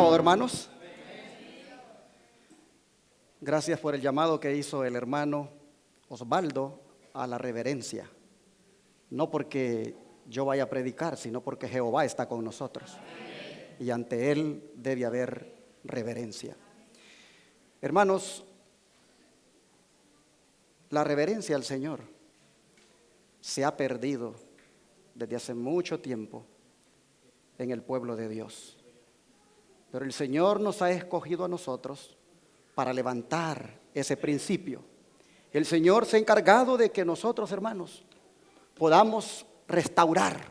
sábado, hermanos. Gracias por el llamado que hizo el hermano Osvaldo a la reverencia. No porque yo vaya a predicar, sino porque Jehová está con nosotros. Y ante Él debe haber reverencia. Hermanos, la reverencia al Señor se ha perdido desde hace mucho tiempo en el pueblo de Dios. Pero el Señor nos ha escogido a nosotros para levantar ese principio. El Señor se ha encargado de que nosotros, hermanos, podamos restaurar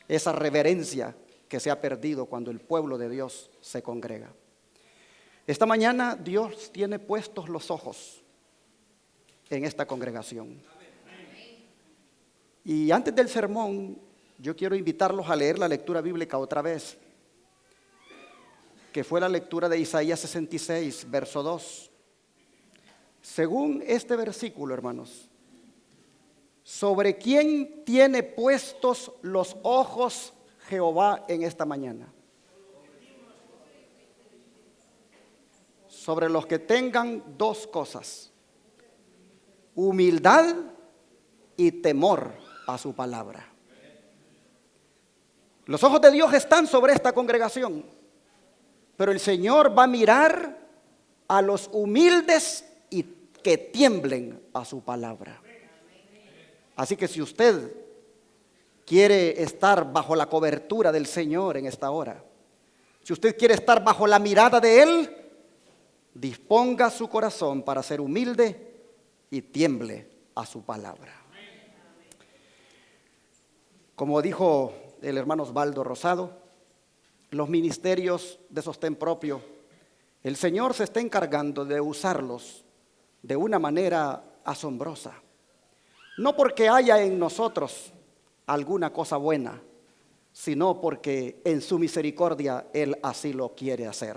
esa reverencia que se ha perdido cuando el pueblo de Dios se congrega. Esta mañana Dios tiene puestos los ojos en esta congregación. Y antes del sermón, yo quiero invitarlos a leer la lectura bíblica otra vez, que fue la lectura de Isaías 66, verso 2. Según este versículo, hermanos, ¿sobre quién tiene puestos los ojos Jehová en esta mañana? Sobre los que tengan dos cosas: humildad y temor a su palabra. Los ojos de Dios están sobre esta congregación, pero el Señor va a mirar a los humildes y que tiemblen a su palabra. Así que si usted quiere estar bajo la cobertura del Señor en esta hora, si usted quiere estar bajo la mirada de Él, disponga su corazón para ser humilde y tiemble a su palabra. Como dijo el hermano Osvaldo Rosado, los ministerios de sostén propio, el Señor se está encargando de usarlos de una manera asombrosa. No porque haya en nosotros alguna cosa buena, sino porque en su misericordia Él así lo quiere hacer.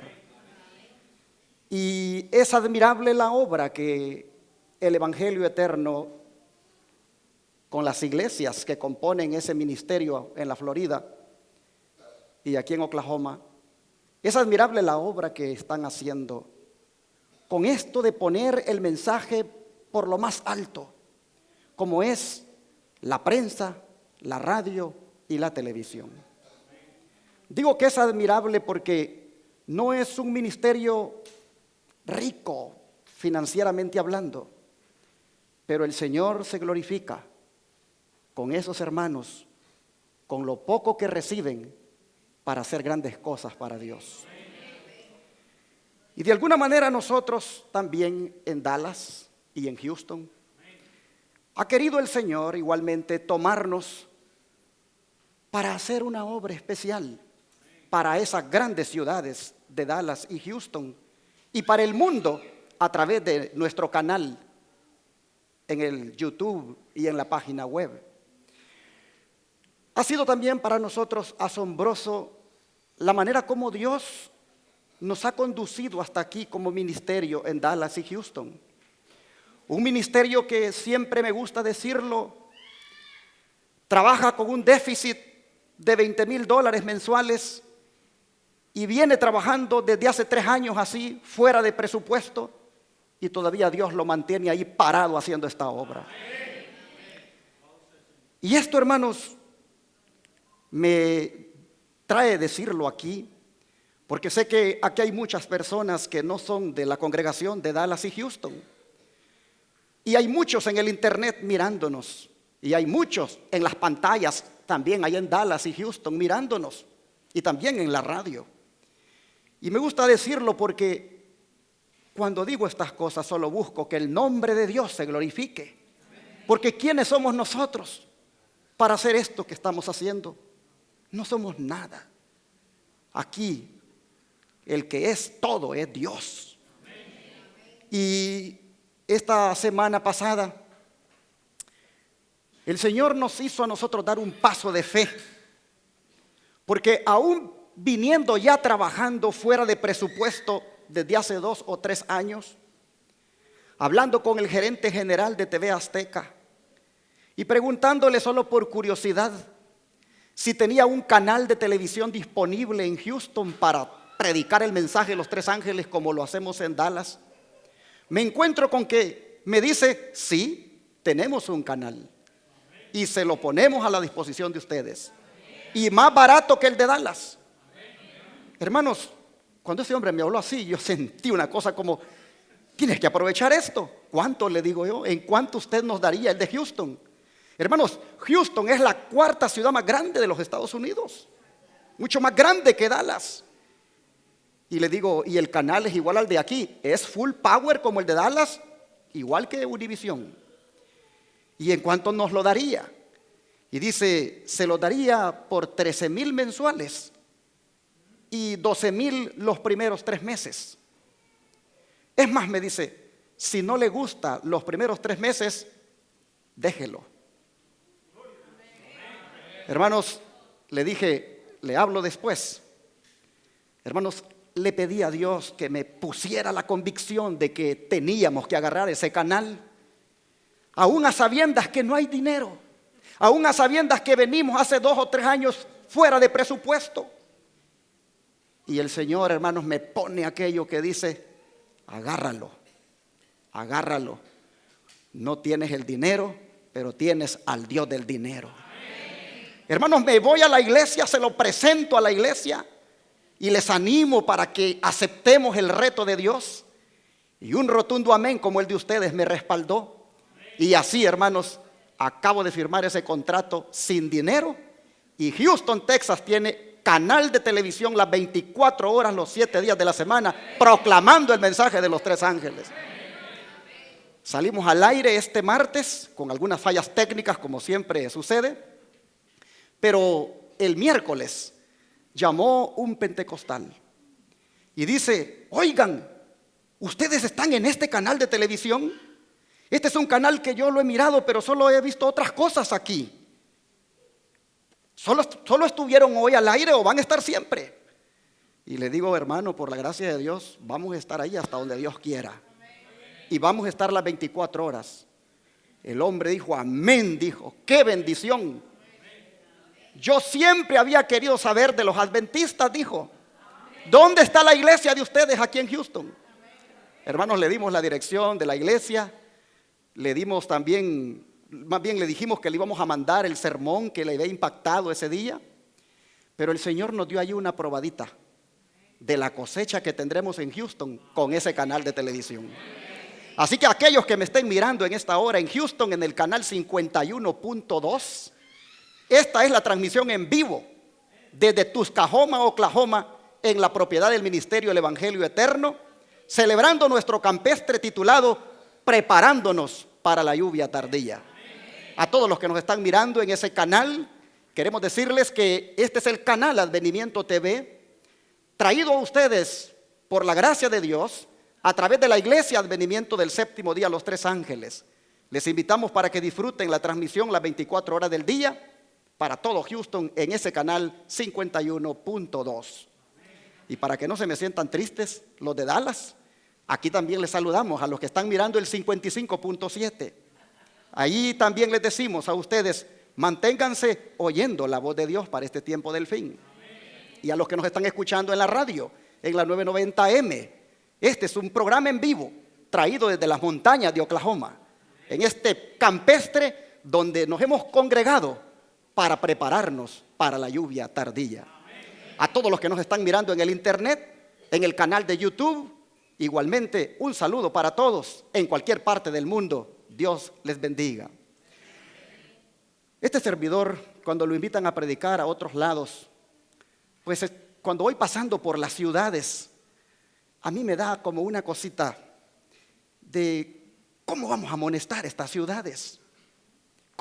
Y es admirable la obra que el Evangelio Eterno, con las iglesias que componen ese ministerio en la Florida y aquí en Oklahoma, es admirable la obra que están haciendo con esto de poner el mensaje por lo más alto, como es la prensa, la radio y la televisión. Digo que es admirable porque no es un ministerio rico financieramente hablando, pero el Señor se glorifica con esos hermanos, con lo poco que reciben para hacer grandes cosas para Dios. Y de alguna manera nosotros también en Dallas y en Houston, ha querido el Señor igualmente tomarnos para hacer una obra especial para esas grandes ciudades de Dallas y Houston y para el mundo a través de nuestro canal en el YouTube y en la página web. Ha sido también para nosotros asombroso la manera como Dios nos ha conducido hasta aquí como ministerio en Dallas y Houston. Un ministerio que siempre me gusta decirlo, trabaja con un déficit de $20,000 mensuales y viene trabajando desde hace 3 años así, fuera de presupuesto, y todavía Dios lo mantiene ahí parado haciendo esta obra. Y esto, hermanos, me trae decirlo aquí, porque sé que aquí hay muchas personas que no son de la congregación de Dallas y Houston. Y hay muchos en el internet mirándonos. Y hay muchos en las pantallas también allá en Dallas y Houston mirándonos. Y también en la radio. Y me gusta decirlo porque cuando digo estas cosas solo busco que el nombre de Dios se glorifique. Porque ¿quiénes somos nosotros para hacer esto que estamos haciendo? No somos nada. Aquí el que es todo es Dios. Y esta semana pasada el Señor nos hizo a nosotros dar un paso de fe, porque aún viniendo ya trabajando fuera de presupuesto desde hace 2 o 3 años, hablando con el gerente general de TV Azteca y preguntándole solo por curiosidad si tenía un canal de televisión disponible en Houston para predicar el mensaje de los tres ángeles como lo hacemos en Dallas, me encuentro con que me dice, sí, tenemos un canal y se lo ponemos a la disposición de ustedes, y más barato que el de Dallas. Hermanos, cuando ese hombre me habló así, yo sentí una cosa como, tienes que aprovechar esto. ¿Cuánto, le digo yo? ¿En cuánto usted nos daría el de Houston? Hermanos, Houston es la cuarta ciudad más grande de los Estados Unidos, mucho más grande que Dallas. Y le digo, y el canal es igual al de aquí, es full power como el de Dallas, igual que Univision. ¿Y en cuánto nos lo daría? Y dice, se lo daría por 13,000 mensuales y 12,000 los primeros 3 meses. Es más, me dice, si no le gusta los primeros 3 meses, déjelo. Hermanos, le dije, le hablo después. Hermanos, le pedí a Dios que me pusiera la convicción de que teníamos que agarrar ese canal, aún a sabiendas que no hay dinero, aún a sabiendas que venimos hace 2 o 3 años fuera de presupuesto. Y el Señor, hermanos, me pone aquello que dice, agárralo, agárralo. No tienes el dinero, pero tienes al Dios del dinero. Hermanos, me voy a la iglesia, se lo presento a la iglesia y les animo para que aceptemos el reto de Dios. Y un rotundo amén como el de ustedes me respaldó. Y así, hermanos, acabo de firmar ese contrato sin dinero. Y Houston, Texas tiene canal de televisión las 24 horas, los 7 días de la semana, proclamando el mensaje de los tres ángeles. Salimos al aire este martes con algunas fallas técnicas, como siempre sucede. Pero el miércoles llamó un pentecostal y dice, oigan, ¿ustedes están en este canal de televisión? Este es un canal que yo lo he mirado, pero solo he visto otras cosas aquí. ¿Solo estuvieron hoy al aire o van a estar siempre? Y le digo, hermano, por la gracia de Dios, vamos a estar ahí hasta donde Dios quiera. Y vamos a estar las 24 horas. El hombre dijo, amén, dijo, qué bendición. Yo siempre había querido saber de los adventistas, dijo. ¿Dónde está la iglesia de ustedes aquí en Houston? Hermanos, le dimos la dirección de la iglesia. Le dimos también, más bien le dijimos que le íbamos a mandar el sermón que le había impactado ese día. Pero el Señor nos dio ahí una probadita de la cosecha que tendremos en Houston con ese canal de televisión. Así que aquellos que me estén mirando en esta hora en Houston, en el canal 51.2, esta es la transmisión en vivo desde Tuscahoma, Oklahoma, en la propiedad del Ministerio del Evangelio Eterno, celebrando nuestro campestre titulado Preparándonos para la lluvia tardía. A todos los que nos están mirando en ese canal, queremos decirles que este es el canal Advenimiento TV, traído a ustedes por la gracia de Dios a través de la Iglesia Advenimiento del Séptimo Día, los Tres Ángeles. Les invitamos para que disfruten la transmisión las 24 horas del día para todo Houston en ese canal 51.2. Y para que no se me sientan tristes los de Dallas, aquí también les saludamos a los que están mirando el 55.7. Ahí también les decimos a ustedes, manténganse oyendo la voz de Dios para este tiempo del fin. Y a los que nos están escuchando en la radio, en la 990M, este es un programa en vivo traído desde las montañas de Oklahoma, en este campestre donde nos hemos congregado para prepararnos para la lluvia tardía. A todos los que nos están mirando en el internet, en el canal de YouTube, igualmente un saludo para todos en cualquier parte del mundo. Dios les bendiga. Este servidor, cuando lo invitan a predicar a otros lados, pues cuando voy pasando por las ciudades, a mí me da como una cosita de cómo vamos a amonestar estas ciudades.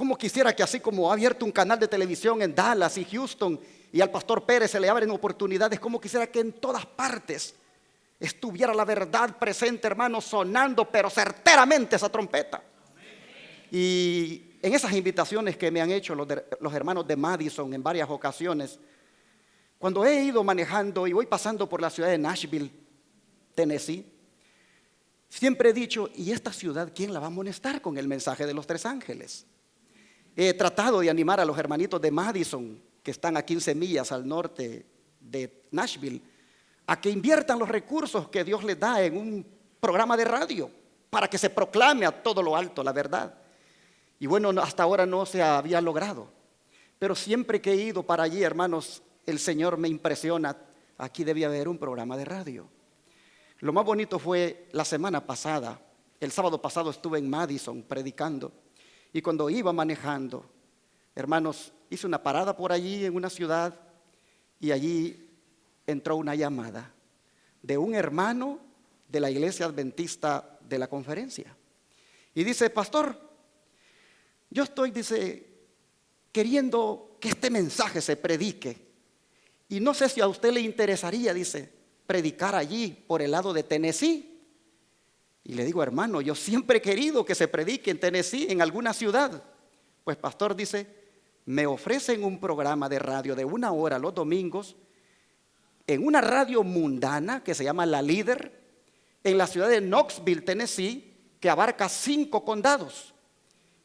Cómo quisiera que así como ha abierto un canal de televisión en Dallas y Houston y al pastor Pérez se le abren oportunidades, cómo quisiera que en todas partes estuviera la verdad presente, hermanos, sonando pero certeramente esa trompeta. Y en esas invitaciones que me han hecho los hermanos de Madison en varias ocasiones, cuando he ido manejando y voy pasando por la ciudad de Nashville, Tennessee, siempre he dicho, ¿y esta ciudad quién la va a amonestar con el mensaje de los tres ángeles? He tratado de animar a los hermanitos de Madison, que están a 15 millas al norte de Nashville, a que inviertan los recursos que Dios les da en un programa de radio para que se proclame a todo lo alto la verdad. Y bueno, hasta ahora no se había logrado, pero siempre que he ido para allí, hermanos, el Señor me impresiona. Aquí debía haber un programa de radio. Lo más bonito fue la semana pasada. El sábado pasado estuve en Madison predicando, y cuando iba manejando, hermanos, hice una parada por allí en una ciudad, y allí entró una llamada de un hermano de la iglesia adventista de la conferencia. Y dice: pastor, yo estoy, dice, queriendo que este mensaje se predique, y no sé si a usted le interesaría, dice, predicar allí por el lado de Tennessee. Y le digo: hermano, yo siempre he querido que se predique en Tennessee, en alguna ciudad. Pues pastor, dice, me ofrecen un programa de radio de 1 hora los domingos en una radio mundana que se llama La Líder, en la ciudad de Knoxville, Tennessee, que abarca 5 condados.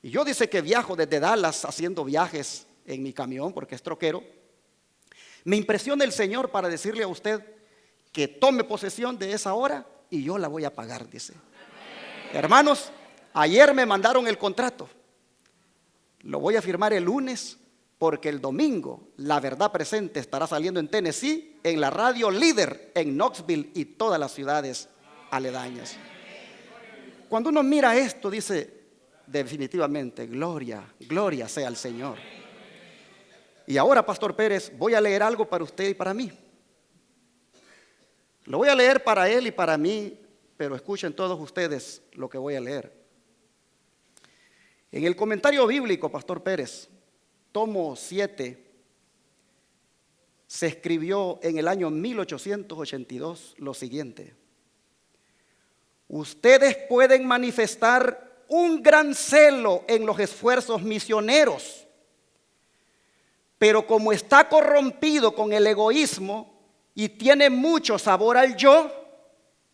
Y yo, dice, que viajo desde Dallas haciendo viajes en mi camión porque es troquero. Me impresiona el Señor para decirle a usted que tome posesión de esa hora y yo la voy a pagar, dice. Hermanos, ayer me mandaron el contrato. Lo voy a firmar el lunes, porque el domingo La Verdad Presente estará saliendo en Tennessee, en la radio Líder, en Knoxville y todas las ciudades aledañas. Cuando uno mira esto, dice, definitivamente, gloria, gloria sea al Señor. Y ahora, pastor Pérez, voy a leer algo para usted y para mí. Lo voy a leer para él y para mí, pero escuchen todos ustedes lo que voy a leer. En el comentario bíblico, pastor Pérez, tomo 7, se escribió en el año 1882 lo siguiente: ustedes pueden manifestar un gran celo en los esfuerzos misioneros, pero como está corrompido con el egoísmo y tiene mucho sabor al yo,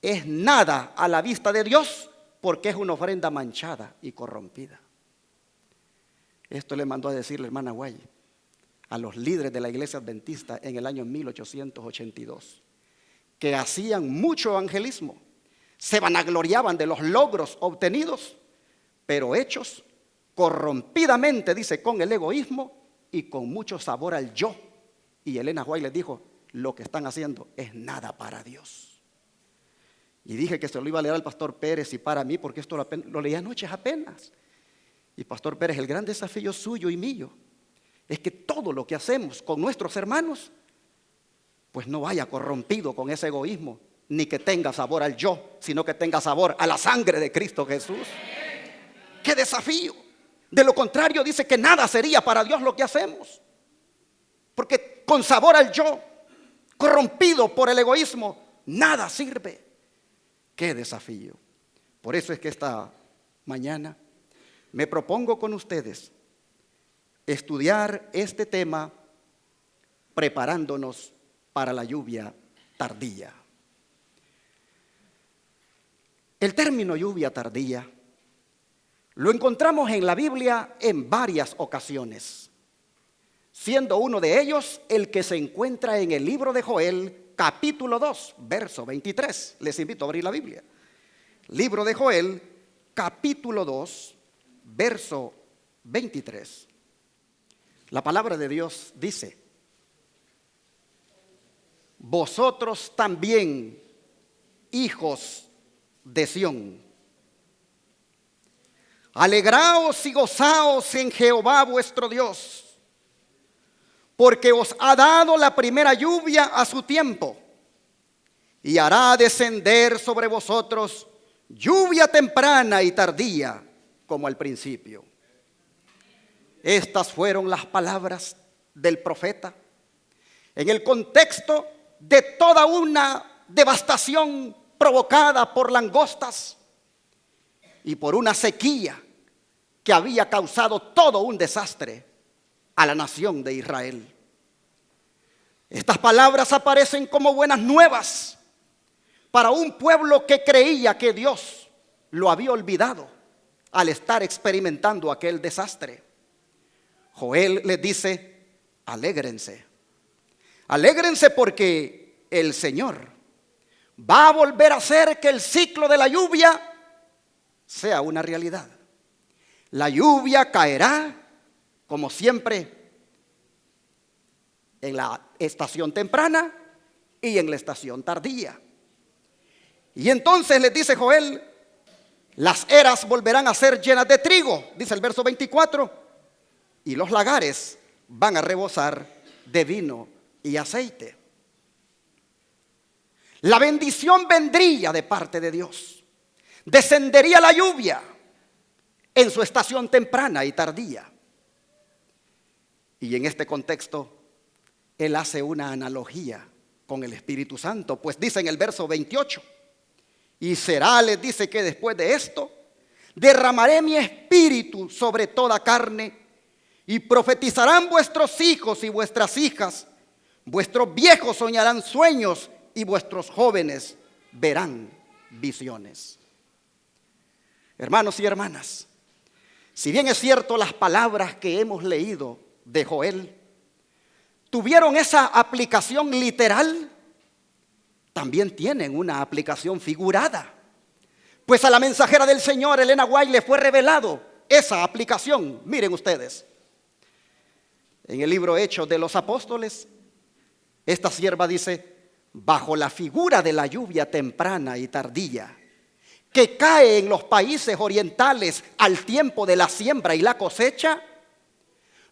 es nada a la vista de Dios, porque es una ofrenda manchada y corrompida. Esto le mandó a decir la hermana Guay a los líderes de la iglesia adventista en el año 1882, que hacían mucho evangelismo, se vanagloriaban de los logros obtenidos, pero hechos corrompidamente, dice, con el egoísmo y con mucho sabor al yo. Y Elena White les dijo: lo que están haciendo es nada para Dios. Y dije que se lo iba a leer al pastor Pérez y para mí, porque esto lo leí anoche apenas. Y pastor Pérez, el gran desafío suyo y mío es que todo lo que hacemos con nuestros hermanos, pues no vaya corrompido con ese egoísmo, ni que tenga sabor al yo, sino que tenga sabor a la sangre de Cristo Jesús. ¡Qué desafío! De lo contrario, dice que nada sería para Dios lo que hacemos, porque con sabor al yo, corrompido por el egoísmo, nada sirve. ¡Qué desafío! Por eso es que esta mañana me propongo con ustedes estudiar este tema, preparándonos para la lluvia tardía. El término lluvia tardía lo encontramos en la Biblia en varias ocasiones, siendo uno de ellos el que se encuentra en el libro de Joel, capítulo 2, verso 23. Les invito a abrir la Biblia. Libro de Joel, capítulo 2, verso 23. La palabra de Dios dice: vosotros también, hijos de Sión, alegraos y gozaos en Jehová vuestro Dios, porque os ha dado la primera lluvia a su tiempo, y hará descender sobre vosotros lluvia temprana y tardía como al principio. Estas fueron las palabras del profeta en el contexto de toda una devastación provocada por langostas y por una sequía que había causado todo un desastre a la nación de Israel. Estas palabras aparecen como buenas nuevas para un pueblo que creía que Dios lo había olvidado al estar experimentando aquel desastre. Joel les dice: alégrense. Alégrense porque el Señor va a volver a hacer que el ciclo de la lluvia sea una realidad. La lluvia caerá, como siempre, en la estación temprana y en la estación tardía. Y entonces les dice Joel, las eras volverán a ser llenas de trigo, dice el verso 24, y los lagares van a rebosar de vino y aceite. La bendición vendría de parte de Dios. Descendería la lluvia en su estación temprana y tardía. Y en este contexto, él hace una analogía con el Espíritu Santo, pues dice en el verso 28, y será, les dice, que después de esto, derramaré mi espíritu sobre toda carne, y profetizarán vuestros hijos y vuestras hijas, vuestros viejos soñarán sueños, y vuestros jóvenes verán visiones. Hermanos y hermanas, si bien es cierto las palabras que hemos leído de Joel tuvieron esa aplicación literal, también tienen una aplicación figurada. Pues a la mensajera del Señor, Elena White, le fue revelado esa aplicación. Miren ustedes, en el libro Hechos de los Apóstoles, esta sierva dice: bajo la figura de la lluvia temprana y tardía que cae en los países orientales al tiempo de la siembra y la cosecha,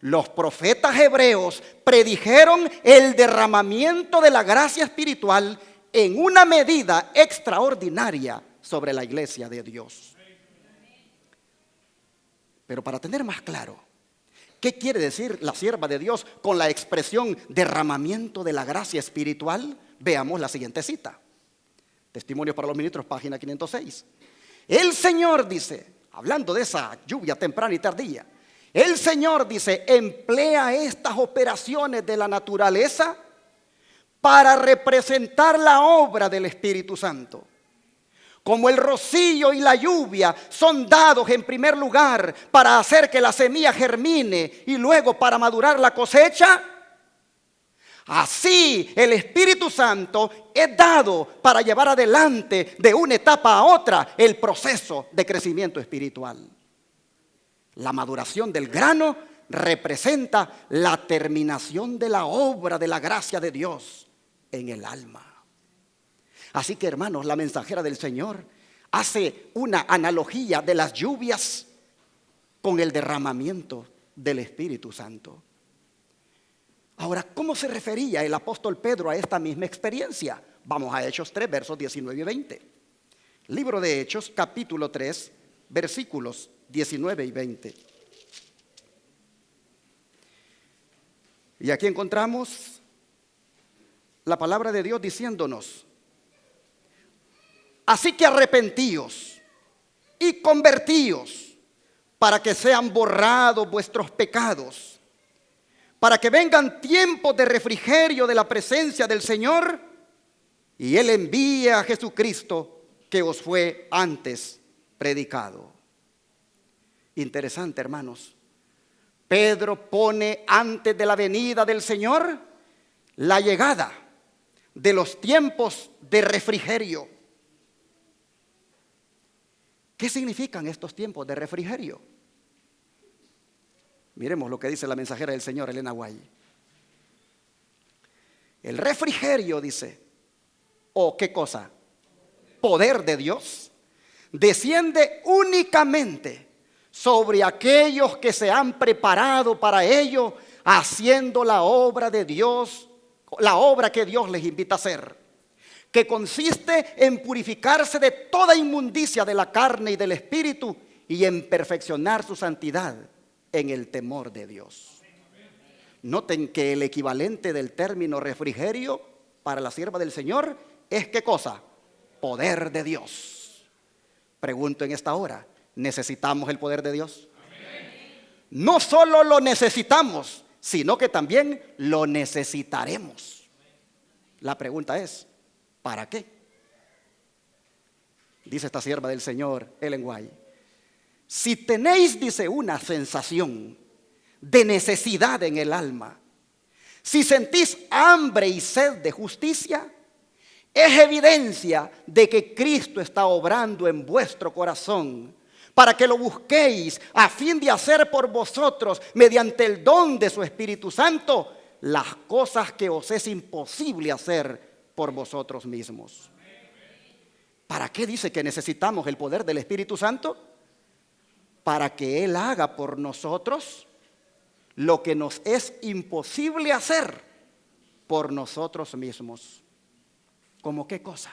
los profetas hebreos predijeron el derramamiento de la gracia espiritual en una medida extraordinaria sobre la iglesia de Dios. Pero para tener más claro, ¿qué quiere decir la sierva de Dios con la expresión derramamiento de la gracia espiritual? Veamos la siguiente cita. Testimonios para los Ministros, página 506. El Señor dice, hablando de esa lluvia temprana y tardía, el Señor dice, emplea estas operaciones de la naturaleza para representar la obra del Espíritu Santo. Como el rocío y la lluvia son dados en primer lugar para hacer que la semilla germine y luego para madurar la cosecha, así el Espíritu Santo es dado para llevar adelante de una etapa a otra el proceso de crecimiento espiritual. La maduración del grano representa la terminación de la obra de la gracia de Dios en el alma. Así que, hermanos, la mensajera del Señor hace una analogía de las lluvias con el derramamiento del Espíritu Santo. Ahora, ¿cómo se refería el apóstol Pedro a esta misma experiencia? Vamos a Hechos 3, versos 19 y 20. Libro de Hechos, capítulo 3, versículos 19 y 20. Y aquí encontramos la palabra de Dios diciéndonos: así que arrepentíos y convertíos para que sean borrados vuestros pecados, para que vengan tiempos de refrigerio de la presencia del Señor, y Él envíe a Jesucristo que os fue antes predicado. Interesante, hermanos. Pedro pone antes de la venida del Señor la llegada de los tiempos de refrigerio. ¿Qué significan estos tiempos de refrigerio? Miremos lo que dice la mensajera del Señor, Elena White. El refrigerio, dice, ¿o qué cosa? Poder de Dios, desciende únicamente sobre aquellos que se han preparado para ello, haciendo la obra de Dios, la obra que Dios les invita a hacer, que consiste en purificarse de toda inmundicia de la carne y del espíritu y en perfeccionar su santidad en el temor de Dios. Noten que el equivalente del término refrigerio para la sierva del Señor es ¿qué cosa? Poder de Dios. Pregunto en esta hora, ¿necesitamos el poder de Dios? No solo lo necesitamos, sino que también lo necesitaremos. La pregunta es, ¿para qué? Dice esta sierva del Señor, Ellen White: si tenéis, dice, una sensación de necesidad en el alma, si sentís hambre y sed de justicia, Es evidencia de que Cristo está obrando en vuestro corazón para que lo busquéis a fin de hacer por vosotros, mediante el don de su Espíritu Santo, las cosas que os es imposible hacer por vosotros mismos. ¿Para qué dice que necesitamos el poder del Espíritu Santo? Para que Él haga por nosotros lo que nos es imposible hacer por nosotros mismos. ¿Cómo qué cosa?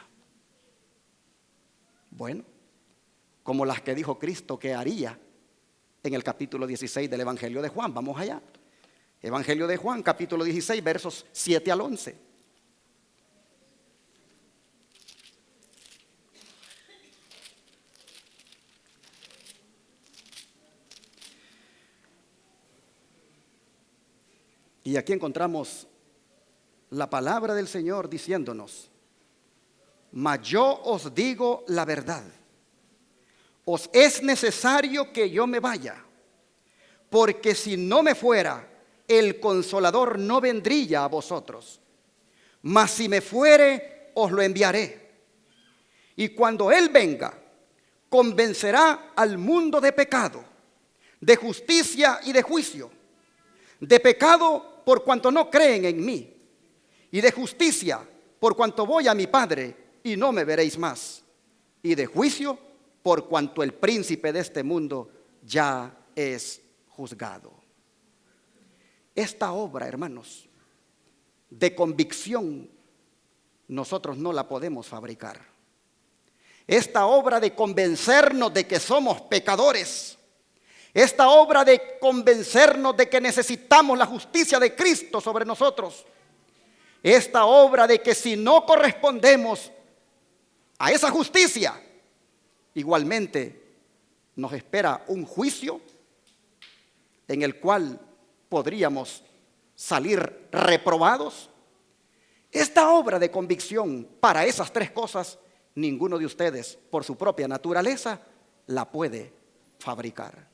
Bueno, como las que dijo Cristo que haría en el capítulo 16 del Evangelio de Juan. Vamos allá. Evangelio de Juan, capítulo 16, versos 7 al 11. Y aquí encontramos la palabra del Señor diciéndonos: mas yo os digo la verdad, os es necesario que yo me vaya, porque si no me fuera, el Consolador no vendría a vosotros. Mas si me fuere, os lo enviaré. Y cuando Él venga, convencerá al mundo de pecado, de justicia y de juicio. De pecado por cuanto no creen en mí, y de justicia por cuanto voy a mi Padre y no me veréis más, y de juicio por cuanto el príncipe de este mundo ya es juzgado. Esta obra, hermanos, de convicción, nosotros no la podemos fabricar. Esta obra de convencernos de que somos pecadores, esta obra de convencernos de que necesitamos la justicia de Cristo sobre nosotros, esta obra de que si no correspondemos a esa justicia, igualmente nos espera un juicio en el cual podríamos salir reprobados. Esta obra de convicción para esas tres cosas, ninguno de ustedes por su propia naturaleza la puede fabricar.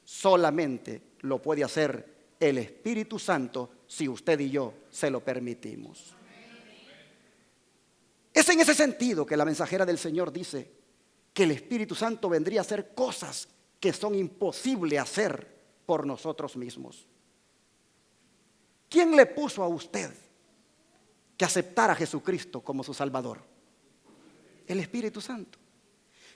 Solamente lo puede hacer el Espíritu Santo si usted y yo se lo permitimos. Es en ese sentido que la mensajera del Señor dice que el Espíritu Santo vendría a hacer cosas que son imposibles hacer por nosotros mismos. ¿Quién le puso a usted que aceptara a Jesucristo como su Salvador? El Espíritu Santo.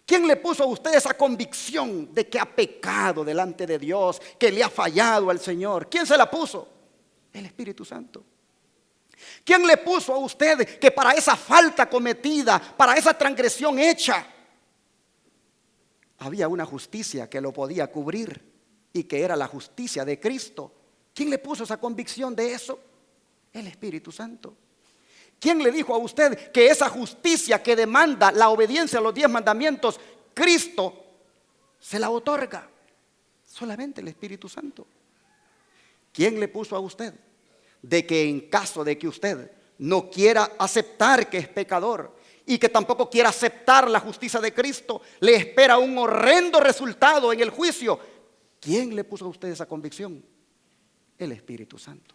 ¿Quién le puso a usted esa convicción de que ha pecado delante de Dios, que le ha fallado al Señor? ¿Quién se la puso? El Espíritu Santo. ¿Quién le puso a usted que para esa falta cometida, para esa transgresión hecha, había una justicia que lo podía cubrir y que era la justicia de Cristo? ¿Quién le puso esa convicción de eso? El Espíritu Santo. ¿Quién le dijo a usted que esa justicia que demanda la obediencia a los 10 mandamientos, Cristo se la otorga? Solamente el Espíritu Santo. ¿Quién le puso a usted de que en caso de que usted no quiera aceptar que es pecador y que tampoco quiera aceptar la justicia de Cristo, le espera un horrendo resultado en el juicio? ¿Quién le puso a usted esa convicción? El Espíritu Santo.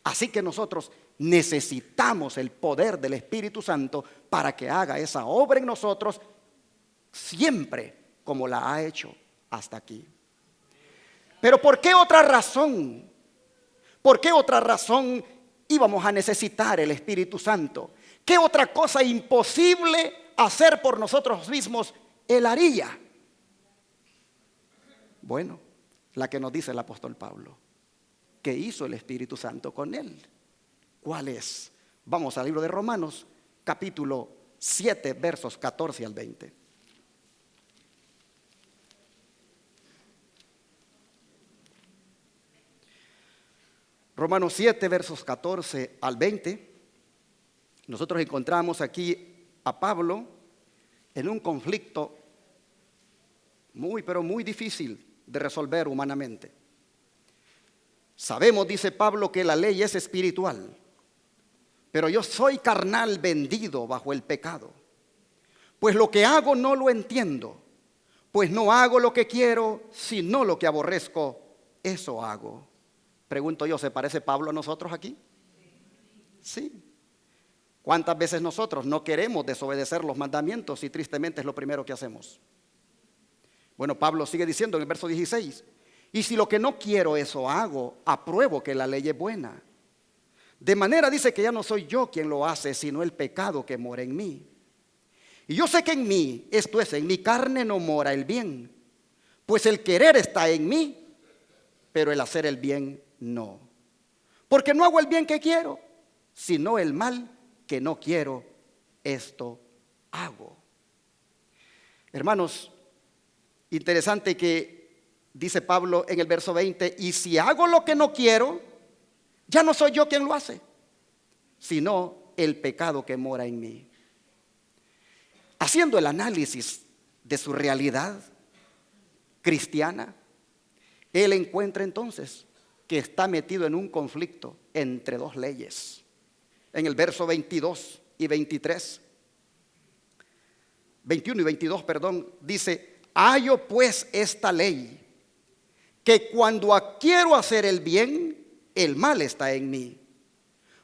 Así que nosotros necesitamos el poder del Espíritu Santo para que haga esa obra en nosotros siempre como la ha hecho hasta aquí. Pero ¿por qué otra razón? ¿Por qué otra razón íbamos a necesitar el Espíritu Santo? ¿Qué otra cosa imposible hacer por nosotros mismos Él haría? Bueno, la que nos dice el apóstol Pablo. ¿Qué hizo el Espíritu Santo con él? ¿Cuál es? Vamos al libro de Romanos, capítulo 7, versos 14 al 20. Romanos 7, versos 14 al 20. Nosotros encontramos aquí a Pablo en un conflicto pero muy difícil de resolver humanamente. Sabemos, dice Pablo, que la ley es espiritual, pero yo soy carnal, vendido bajo el pecado. Pues lo que hago no lo entiendo, pues no hago lo que quiero, sino lo que aborrezco, eso hago. Pregunto yo, ¿se parece Pablo a nosotros aquí? Sí. ¿Cuántas veces nosotros no queremos desobedecer los mandamientos y tristemente es lo primero que hacemos? Bueno, Pablo sigue diciendo en el verso 16, y si lo que no quiero eso hago, apruebo que la ley es buena. De manera dice que ya no soy yo quien lo hace, sino el pecado que mora en mí. Y yo sé que en mí, esto es, en mi carne no mora el bien, pues el querer está en mí, pero el hacer el bien no. Porque no hago el bien que quiero, sino el mal que no quiero, esto hago. Hermanos, interesante que dice Pablo en el verso 20, y si hago lo que no quiero, ya no soy yo quien lo hace, sino el pecado que mora en mí. Haciendo el análisis de su realidad cristiana, él encuentra entonces que está metido en un conflicto entre dos leyes. En el verso 22 y 23, 21 y 22, perdón, dice: hallo pues esta ley, que cuando quiero hacer el bien, el mal está en mí.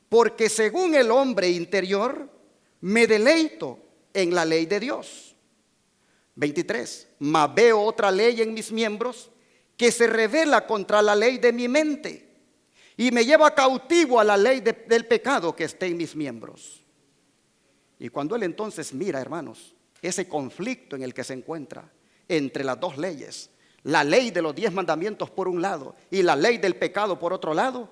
Porque según el hombre interior, me deleito en la ley de Dios. 23, mas veo otra ley en mis miembros, que se revela contra la ley de mi mente, y me lleva cautivo a la ley del pecado que está en mis miembros. Y cuando él entonces mira, hermanos, ese conflicto en el que se encuentra entre las dos leyes, la ley de los 10 mandamientos por un lado y la ley del pecado por otro lado,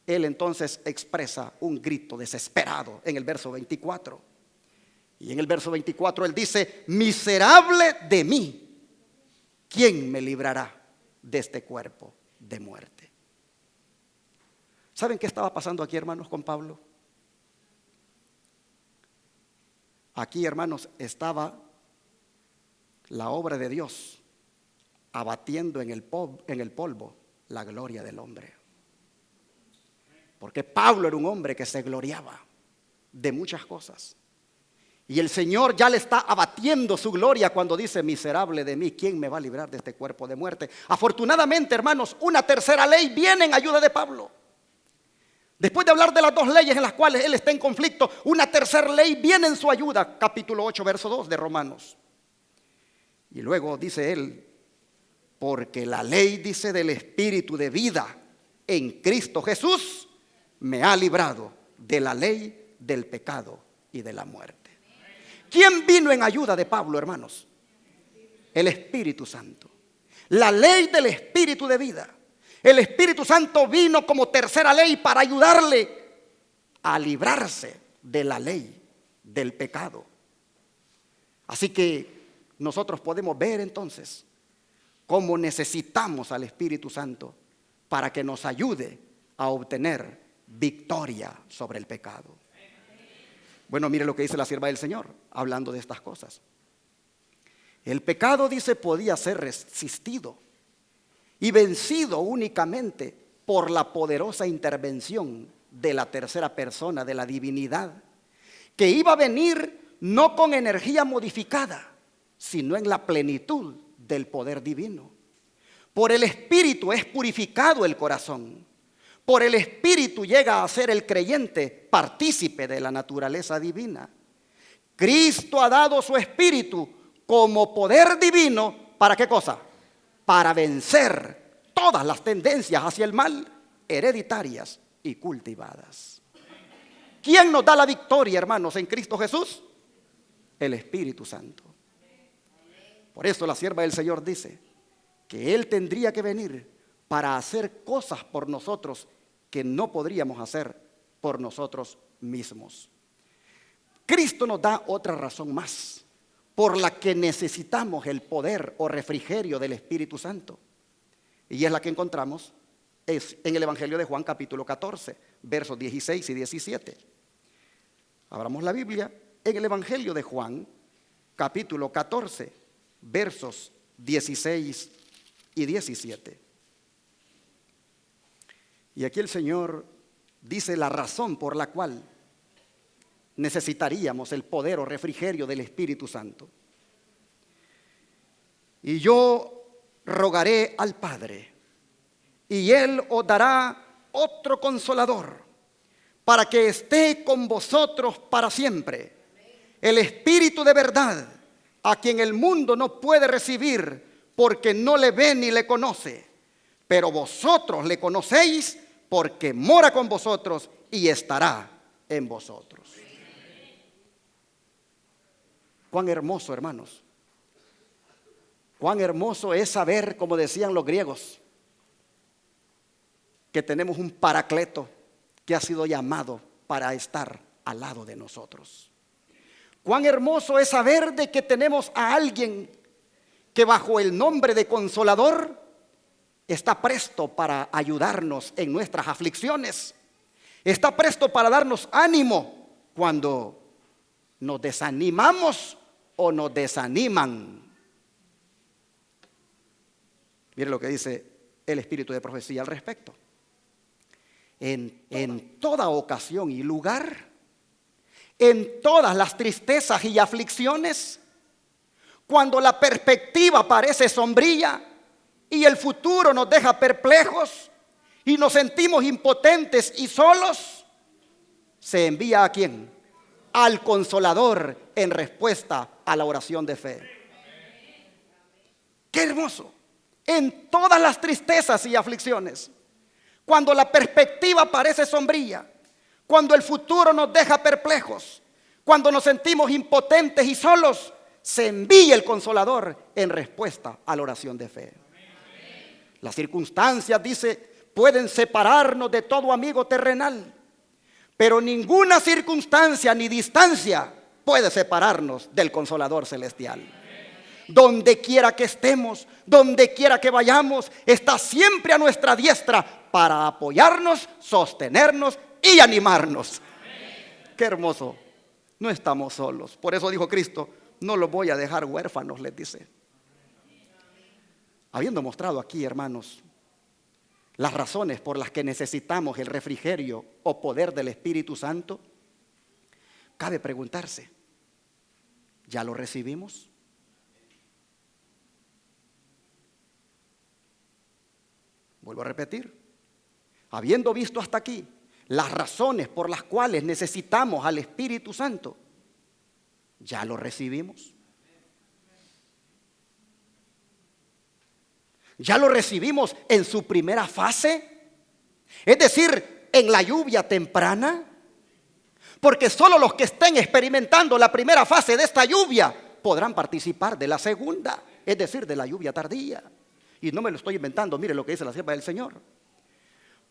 él entonces expresa un grito desesperado en el verso 24. Y en el verso 24 él dice: miserable de mí, ¿quién me librará de este cuerpo de muerte? ¿Saben qué estaba pasando aquí, hermanos, con Pablo? Aquí, hermanos, estaba la obra de Dios abatiendo en el polvo la gloria del hombre. Porque Pablo era un hombre que se gloriaba de muchas cosas. Y el Señor ya le está abatiendo su gloria cuando dice: miserable de mí, ¿quién me va a librar de este cuerpo de muerte? Afortunadamente, hermanos, una tercera ley viene en ayuda de Pablo. Después de hablar de las dos leyes en las cuales él está en conflicto, una tercera ley viene en su ayuda. Capítulo 8, verso 2 de Romanos. Y luego dice él: porque la ley, dice, del Espíritu de vida en Cristo Jesús me ha librado de la ley del pecado y de la muerte. ¿Quién vino en ayuda de Pablo, hermanos? El Espíritu Santo. La ley del Espíritu de vida. El Espíritu Santo vino como tercera ley para ayudarle a librarse de la ley del pecado. Así que nosotros podemos ver entonces cómo necesitamos al Espíritu Santo para que nos ayude a obtener victoria sobre el pecado. Bueno, mire lo que dice la sierva del Señor hablando de estas cosas. El pecado, dice, podía ser resistido y vencido únicamente por la poderosa intervención de la tercera persona de la divinidad, que iba a venir no con energía modificada, sino en la plenitud del poder divino. Por el Espíritu es purificado el corazón. Por el Espíritu llega a ser el creyente partícipe de la naturaleza divina. Cristo ha dado su Espíritu como poder divino. ¿Para qué cosa? Para vencer todas las tendencias hacia el mal, hereditarias y cultivadas. ¿Quién nos da la victoria, hermanos, en Cristo Jesús? El Espíritu Santo. Por eso la sierva del Señor dice que Él tendría que venir para hacer cosas por nosotros que no podríamos hacer por nosotros mismos. Cristo nos da otra razón más por la que necesitamos el poder o refrigerio del Espíritu Santo. Y es la que encontramos en el Evangelio de Juan, capítulo 14, versos 16 y 17. Abramos la Biblia en el Evangelio de Juan, capítulo 14, versos 16 y 17. Y aquí el Señor dice la razón por la cual necesitaríamos el poder o refrigerio del Espíritu Santo. Y yo rogaré al Padre, y Él os dará otro consolador, para que esté con vosotros para siempre. El Espíritu de verdad, a quien el mundo no puede recibir porque no le ve ni le conoce, pero vosotros le conocéis porque mora con vosotros y estará en vosotros. Cuán hermoso, hermanos. Cuán hermoso es saber, como decían los griegos, que tenemos un paracleto que ha sido llamado para estar al lado de nosotros. Cuán hermoso es saber de que tenemos a alguien que bajo el nombre de Consolador está presto para ayudarnos en nuestras aflicciones. Está presto para darnos ánimo cuando nos desanimamos o nos desaniman. Mire lo que dice el Espíritu de Profecía al respecto. En toda ocasión y lugar, en todas las tristezas y aflicciones, cuando la perspectiva parece sombría y el futuro nos deja perplejos y nos sentimos impotentes y solos, se envía ¿a quién? Al Consolador en respuesta a la oración de fe. ¡Qué hermoso! En todas las tristezas y aflicciones, cuando la perspectiva parece sombría, cuando el futuro nos deja perplejos, cuando nos sentimos impotentes y solos, se envía el Consolador en respuesta a la oración de fe. Las circunstancias, dice, pueden separarnos de todo amigo terrenal, pero ninguna circunstancia ni distancia puede separarnos del Consolador celestial. Donde quiera que estemos, donde quiera que vayamos, está siempre a nuestra diestra para apoyarnos, sostenernos y animarnos. Qué hermoso. No estamos solos. Por eso dijo Cristo: no los voy a dejar huérfanos, les dice. Habiendo mostrado aquí, hermanos, las razones por las que necesitamos el refrigerio o poder del Espíritu Santo, cabe preguntarse: ¿ya lo recibimos? Vuelvo a repetir, habiendo visto hasta aquí las razones por las cuales necesitamos al Espíritu Santo, ¿ya lo recibimos? ¿Ya lo recibimos en su primera fase? Es decir, en la lluvia temprana. Porque solo los que estén experimentando la primera fase de esta lluvia podrán participar de la segunda, es decir, de la lluvia tardía. Y no me lo estoy inventando, mire lo que dice la sierva del Señor.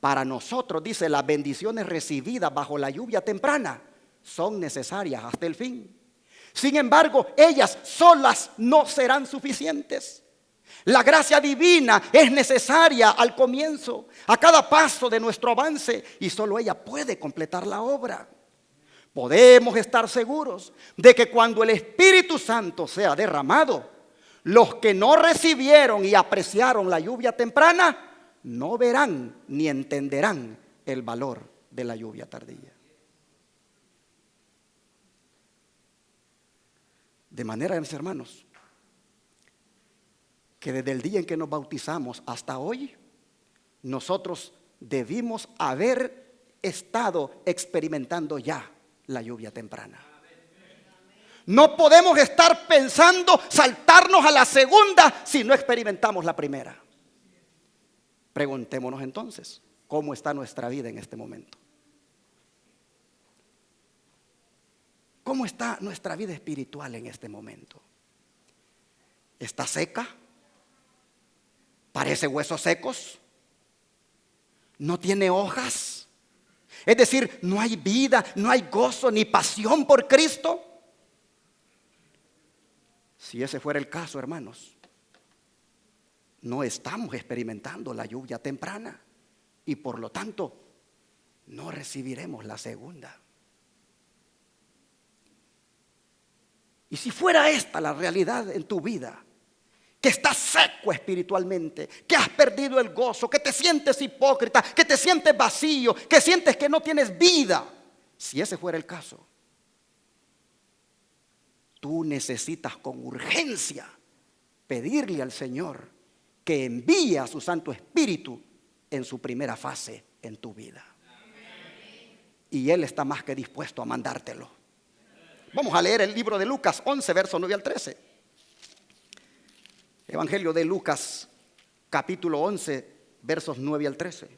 Para nosotros, dice, las bendiciones recibidas bajo la lluvia temprana son necesarias hasta el fin. Sin embargo, ellas solas no serán suficientes. La gracia divina es necesaria al comienzo, a cada paso de nuestro avance, y solo ella puede completar la obra. Podemos estar seguros de que cuando el Espíritu Santo sea derramado, los que no recibieron y apreciaron la lluvia temprana no verán ni entenderán el valor de la lluvia tardía. De manera, mis hermanos, que desde el día en que nos bautizamos hasta hoy, nosotros debimos haber estado experimentando ya la lluvia temprana. No podemos estar pensando saltarnos a la segunda si no experimentamos la primera. Preguntémonos entonces, ¿cómo está nuestra vida en este momento? ¿Cómo está nuestra vida espiritual en este momento? ¿Está seca? ¿Parece huesos secos? ¿No tiene hojas? Es decir, no hay vida, no hay gozo ni pasión por Cristo. Si ese fuera el caso, hermanos, no estamos experimentando la lluvia temprana y por lo tanto no recibiremos la segunda. Y si fuera esta la realidad en tu vida, que estás seco espiritualmente, que has perdido el gozo, que te sientes hipócrita, que te sientes vacío, que sientes que no tienes vida, si ese fuera el caso, tú necesitas con urgencia pedirle al Señor que envíe a su Santo Espíritu en su primera fase en tu vida. y Él está más que dispuesto a mandártelo. Vamos a leer el libro de Lucas 11, versos 9 al 13. Evangelio de Lucas, capítulo 11, versos 9 al 13.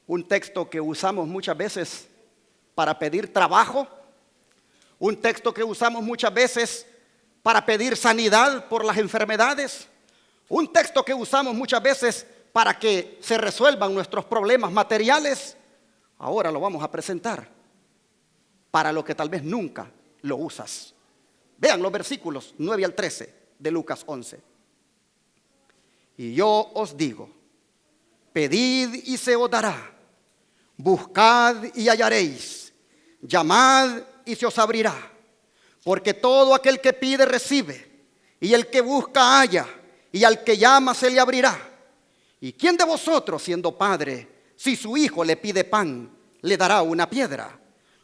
Un texto que usamos muchas veces para pedir trabajo. Un texto que usamos muchas veces para pedir sanidad por las enfermedades. Un texto que usamos muchas veces para que se resuelvan nuestros problemas materiales. Ahora lo vamos a presentar para lo que tal vez nunca lo usas. Vean los versículos 9 al 13 de Lucas 11. Y yo os digo, pedid y se os dará, buscad y hallaréis, llamad y se os abrirá. Porque todo aquel que pide recibe, y el que busca halla, y al que llama se le abrirá. ¿Y quién de vosotros, siendo padre, si su hijo le pide pan, le dará una piedra?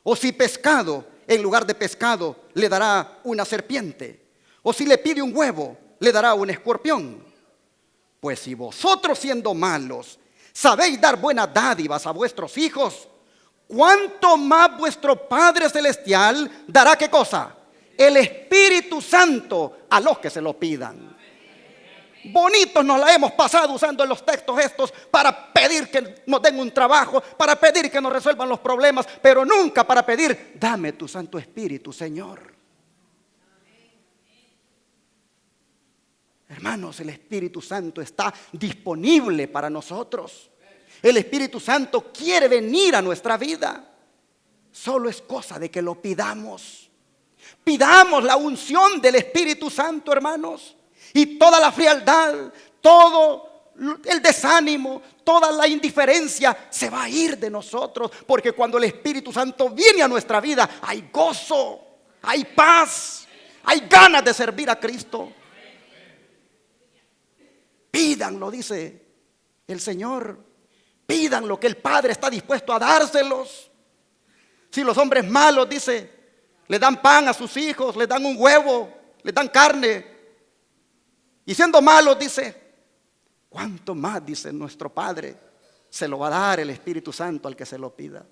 O si pescado, en lugar de pescado, le dará una serpiente? O si le pide un huevo, le dará un escorpión. Pues si vosotros, siendo malos, sabéis dar buenas dádivas a vuestros hijos, ¿cuánto más vuestro Padre Celestial dará qué cosa? El Espíritu Santo a los que se lo pidan. Bonitos nos la hemos pasado usando en los textos estos para pedir que nos den un trabajo, para pedir que nos resuelvan los problemas, pero nunca para pedir, dame tu Santo Espíritu, Señor. Hermanos, el Espíritu Santo está disponible para nosotros. El Espíritu Santo quiere venir a nuestra vida. Solo es cosa de que lo pidamos. Pidamos la unción del Espíritu Santo, hermanos. Y toda la frialdad, todo el desánimo, toda la indiferencia se va a ir de nosotros. Porque cuando el Espíritu Santo viene a nuestra vida, hay gozo, hay paz, hay ganas de servir a Cristo. Pídanlo, dice el Señor. Pidan lo que el Padre está dispuesto a dárselos. Si los hombres malos, dice, le dan pan a sus hijos, le dan un huevo, le dan carne, y siendo malos, dice, ¿cuánto más, dice nuestro Padre, se lo va a dar el Espíritu Santo al que se lo pida?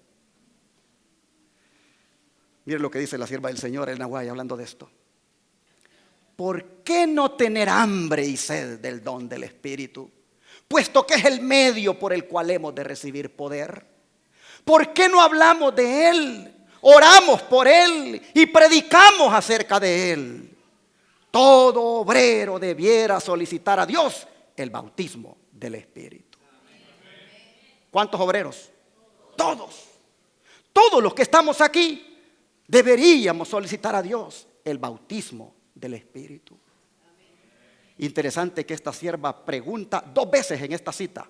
Miren lo que dice la sierva del Señor, el Nahuay, hablando de esto. ¿Por qué no tener hambre y sed del don del Espíritu? Puesto que es el medio por el cual hemos de recibir poder. ¿Por qué no hablamos de Él? Oramos por Él y predicamos acerca de Él. Todo obrero debiera solicitar a Dios el bautismo del Espíritu. ¿Cuántos obreros? Todos. Todos los que estamos aquí deberíamos solicitar a Dios el bautismo del Espíritu. Interesante que esta sierva pregunta 2 veces en esta cita: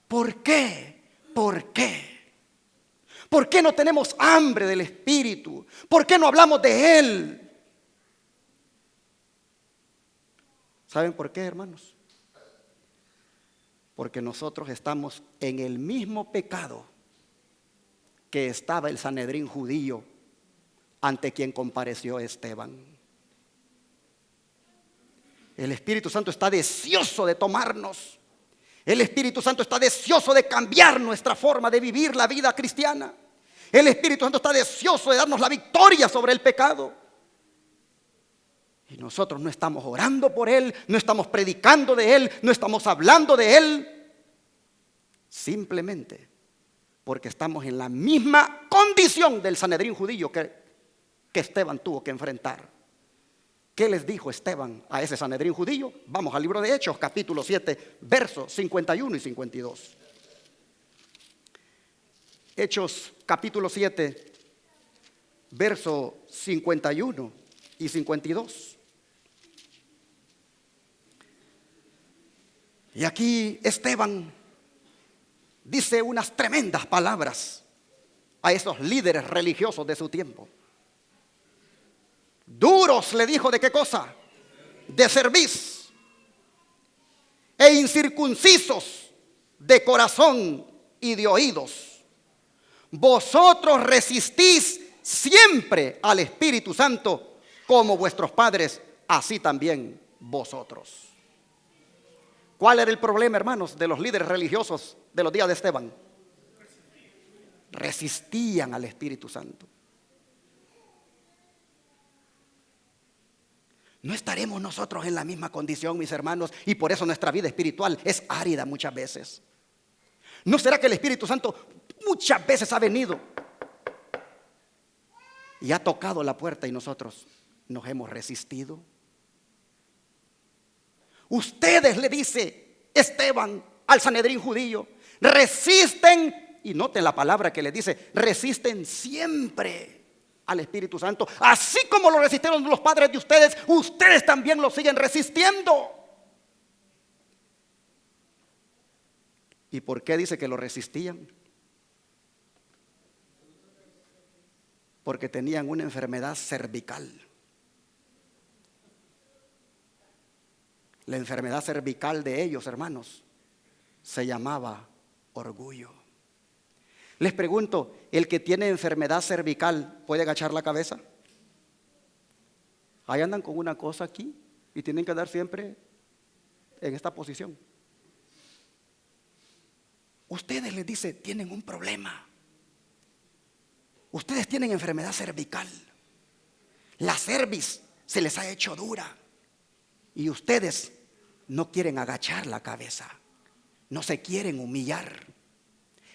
¿por qué? ¿Por qué? ¿Por qué no tenemos hambre del Espíritu? ¿Por qué no hablamos de Él? ¿Saben por qué, hermanos? Porque nosotros estamos en el mismo pecado que estaba el Sanedrín judío ante quien compareció Esteban. El Espíritu Santo está deseoso de tomarnos. El Espíritu Santo está deseoso de cambiar nuestra forma de vivir la vida cristiana. El Espíritu Santo está deseoso de darnos la victoria sobre el pecado. Y nosotros no estamos orando por Él, no estamos predicando de Él, no estamos hablando de Él. Simplemente porque estamos en la misma condición del Sanedrín judío que Esteban tuvo que enfrentar. ¿Qué les dijo Esteban a ese Sanedrín judío? Vamos al libro de Hechos, capítulo 7, versos 51 y 52. Hechos, capítulo 7, verso 51 y 52. Y aquí Esteban dice unas tremendas palabras a esos líderes religiosos de su tiempo. Duros, le dijo, ¿de qué cosa? De cerviz, e incircuncisos de corazón y de oídos. Vosotros resistís siempre al Espíritu Santo, como vuestros padres, así también vosotros. ¿Cuál era el problema, hermanos, de los líderes religiosos de los días de Esteban? Resistían al Espíritu Santo. No estaremos nosotros en la misma condición, mis hermanos, y por eso nuestra vida espiritual es árida muchas veces. ¿No será que el Espíritu Santo muchas veces ha venido y ha tocado la puerta y nosotros nos hemos resistido? Ustedes, le dice Esteban al Sanedrín judío, resisten, y noten la palabra que les dice, resisten siempre al Espíritu Santo, así como lo resistieron los padres de ustedes, ustedes también lo siguen resistiendo. ¿Y por qué dice que lo resistían? Porque tenían una enfermedad cervical. La enfermedad cervical de ellos, hermanos, se llamaba orgullo. Les pregunto, ¿el que tiene enfermedad cervical puede agachar la cabeza? Ahí andan con una cosa aquí y tienen que andar siempre en esta posición. Ustedes, les dice, tienen un problema. Ustedes tienen enfermedad cervical. La cerviz se les ha hecho dura. Y ustedes no quieren agachar la cabeza. No se quieren humillar.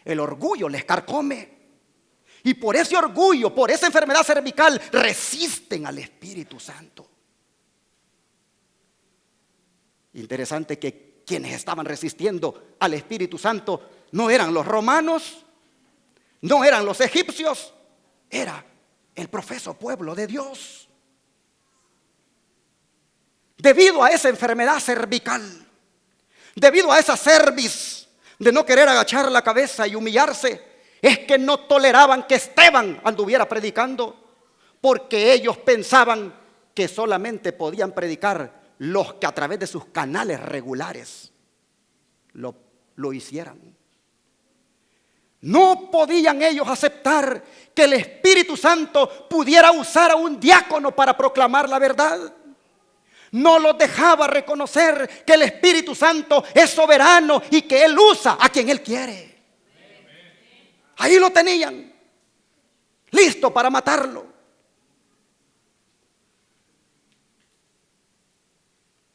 El orgullo les carcome. Y por ese orgullo, por esa enfermedad cervical, resisten al Espíritu Santo. Interesante que quienes estaban resistiendo al Espíritu Santo no eran los romanos, no eran los egipcios, era el profeso pueblo de Dios. Debido a esa enfermedad cervical, debido a esa cerviz de no querer agachar la cabeza y humillarse, es que no toleraban que Esteban anduviera predicando, porque ellos pensaban que solamente podían predicar los que a través de sus canales regulares lo hicieran. No podían ellos aceptar que el Espíritu Santo pudiera usar a un diácono para proclamar la verdad. No los dejaba reconocer que el Espíritu Santo es soberano y que Él usa a quien Él quiere. Ahí lo tenían, listo para matarlo.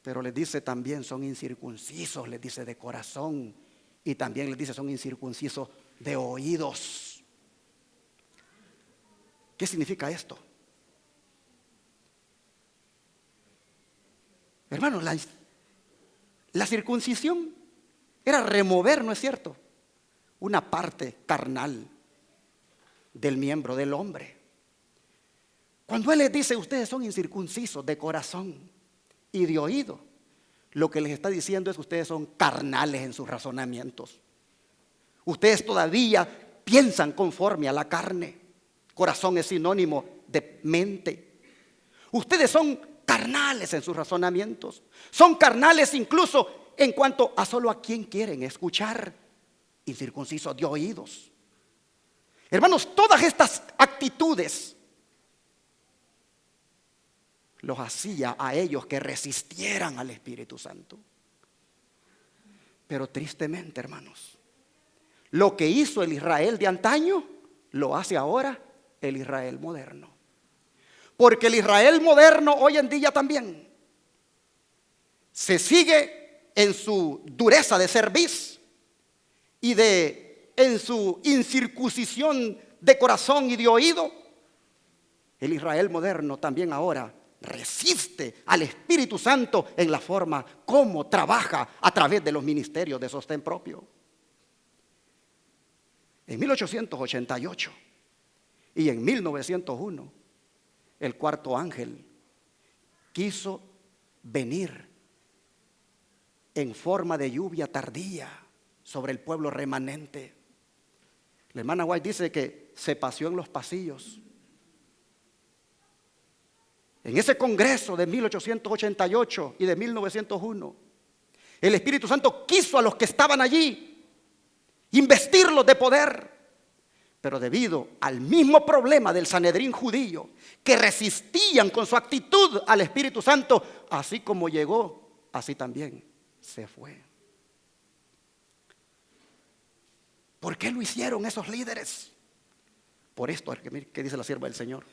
Pero les dice también son incircuncisos, les dice de corazón, y también les dice son incircuncisos de oídos. ¿Qué significa esto? Hermanos, la circuncisión era remover, ¿no es cierto?, una parte carnal del miembro del hombre. Cuando Él les dice ustedes son incircuncisos de corazón y de oído, lo que les está diciendo es que ustedes son carnales en sus razonamientos. Ustedes todavía piensan conforme a la carne. Corazón es sinónimo de mente. Ustedes son carnales en sus razonamientos. Son carnales incluso en cuanto a solo a quién quieren escuchar. Incircuncisos de oídos. Hermanos, todas estas actitudes los hacía a ellos que resistieran al Espíritu Santo. Pero tristemente, hermanos, lo que hizo el Israel de antaño, lo hace ahora el Israel moderno. Porque el Israel moderno hoy en día también se sigue en su dureza de cerviz y en su incircuncisión de corazón y de oído. El Israel moderno también ahora resiste al Espíritu Santo en la forma como trabaja a través de los ministerios de sostén propio. En 1888 y en 1901, el cuarto ángel quiso venir en forma de lluvia tardía sobre el pueblo remanente. La hermana White dice que se paseó en los pasillos. En ese congreso de 1888 y de 1901, el Espíritu Santo quiso a los que estaban allí investirlos de poder. Pero debido al mismo problema del Sanedrín judío, que resistían con su actitud al Espíritu Santo, así como llegó, así también se fue. ¿Por qué lo hicieron esos líderes? Por esto que dice la sierva del Señor.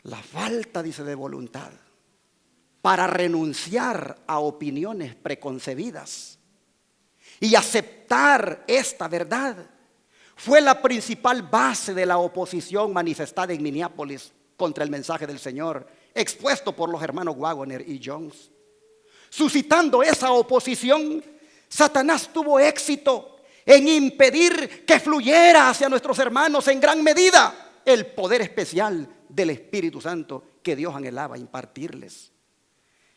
La falta, dice, de voluntad para renunciar a opiniones preconcebidas y aceptar esta verdad fue la principal base de la oposición manifestada en Minneapolis contra el mensaje del Señor, expuesto por los hermanos Waggoner y Jones. Suscitando esa oposición, Satanás tuvo éxito en impedir que fluyera hacia nuestros hermanos en gran medida el poder especial del Espíritu Santo que Dios anhelaba impartirles.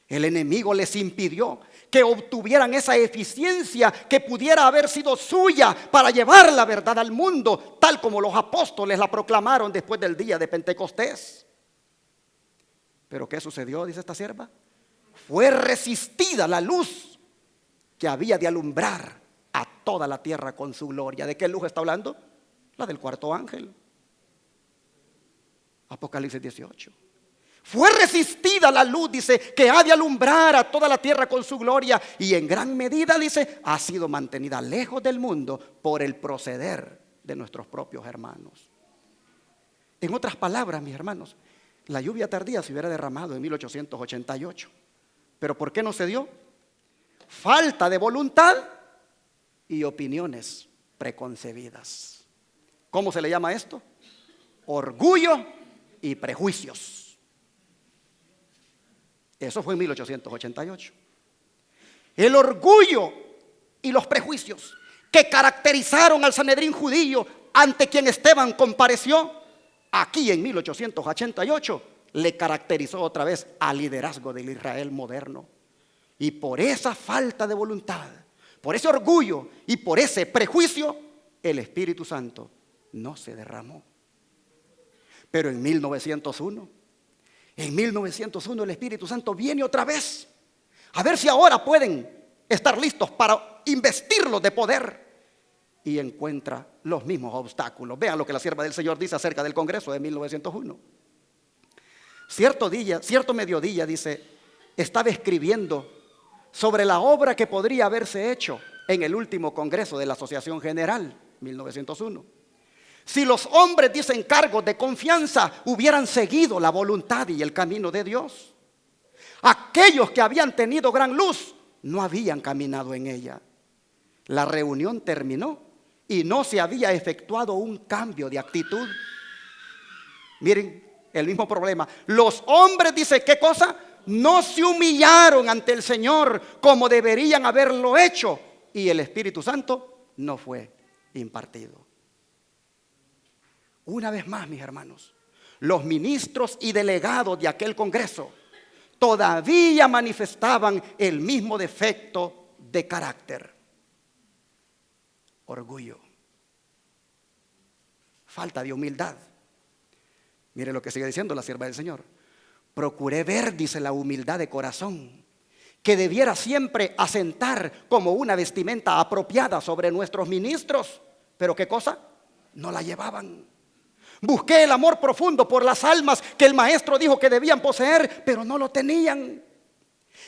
El enemigo les impidió que obtuvieran esa eficiencia que pudiera haber sido suya para llevar la verdad al mundo, tal como los apóstoles la proclamaron después del día de Pentecostés. Pero ¿qué sucedió? Dice esta sierva. Fue resistida la luz que había de alumbrar a toda la tierra con su gloria. ¿De qué luz está hablando? La del cuarto ángel. Apocalipsis 18. Fue resistida la luz, dice, que ha de alumbrar a toda la tierra con su gloria, y en gran medida, dice, ha sido mantenida lejos del mundo por el proceder de nuestros propios hermanos. En otras palabras, mis hermanos, la lluvia tardía se hubiera derramado en 1888. ¿Pero por qué no se dio? Falta de voluntad y opiniones preconcebidas. ¿Cómo se le llama esto? Orgullo y prejuicios. Eso fue en 1888. El orgullo y los prejuicios que caracterizaron al Sanedrín judío ante quien Esteban compareció, aquí en 1888 le caracterizó otra vez al liderazgo del Israel moderno. Y por esa falta de voluntad, por ese orgullo y por ese prejuicio, el Espíritu Santo no se derramó. Pero en 1901 el Espíritu Santo viene otra vez. A ver si ahora pueden estar listos para investirlos de poder. Y encuentra los mismos obstáculos. Vean lo que la sierva del Señor dice acerca del Congreso de 1901. Cierto mediodía, dice, estaba escribiendo sobre la obra que podría haberse hecho en el último Congreso de la Asociación General, 1901. Si los hombres, dicen, cargos de confianza hubieran seguido la voluntad y el camino de Dios. Aquellos que habían tenido gran luz no habían caminado en ella. La reunión terminó y no se había efectuado un cambio de actitud. Miren el mismo problema. Los hombres, dice, ¿qué cosa? No se humillaron ante el Señor como deberían haberlo hecho, y el Espíritu Santo no fue impartido. Una vez más, mis hermanos, los ministros y delegados de aquel Congreso todavía manifestaban el mismo defecto de carácter: orgullo, falta de humildad. Mire lo que sigue diciendo la sierva del Señor. Procuré ver, dice, la humildad de corazón que debiera siempre asentar como una vestimenta apropiada sobre nuestros ministros. ¿Pero qué cosa? No la llevaban. Busqué el amor profundo por las almas que el maestro dijo que debían poseer, pero no lo tenían.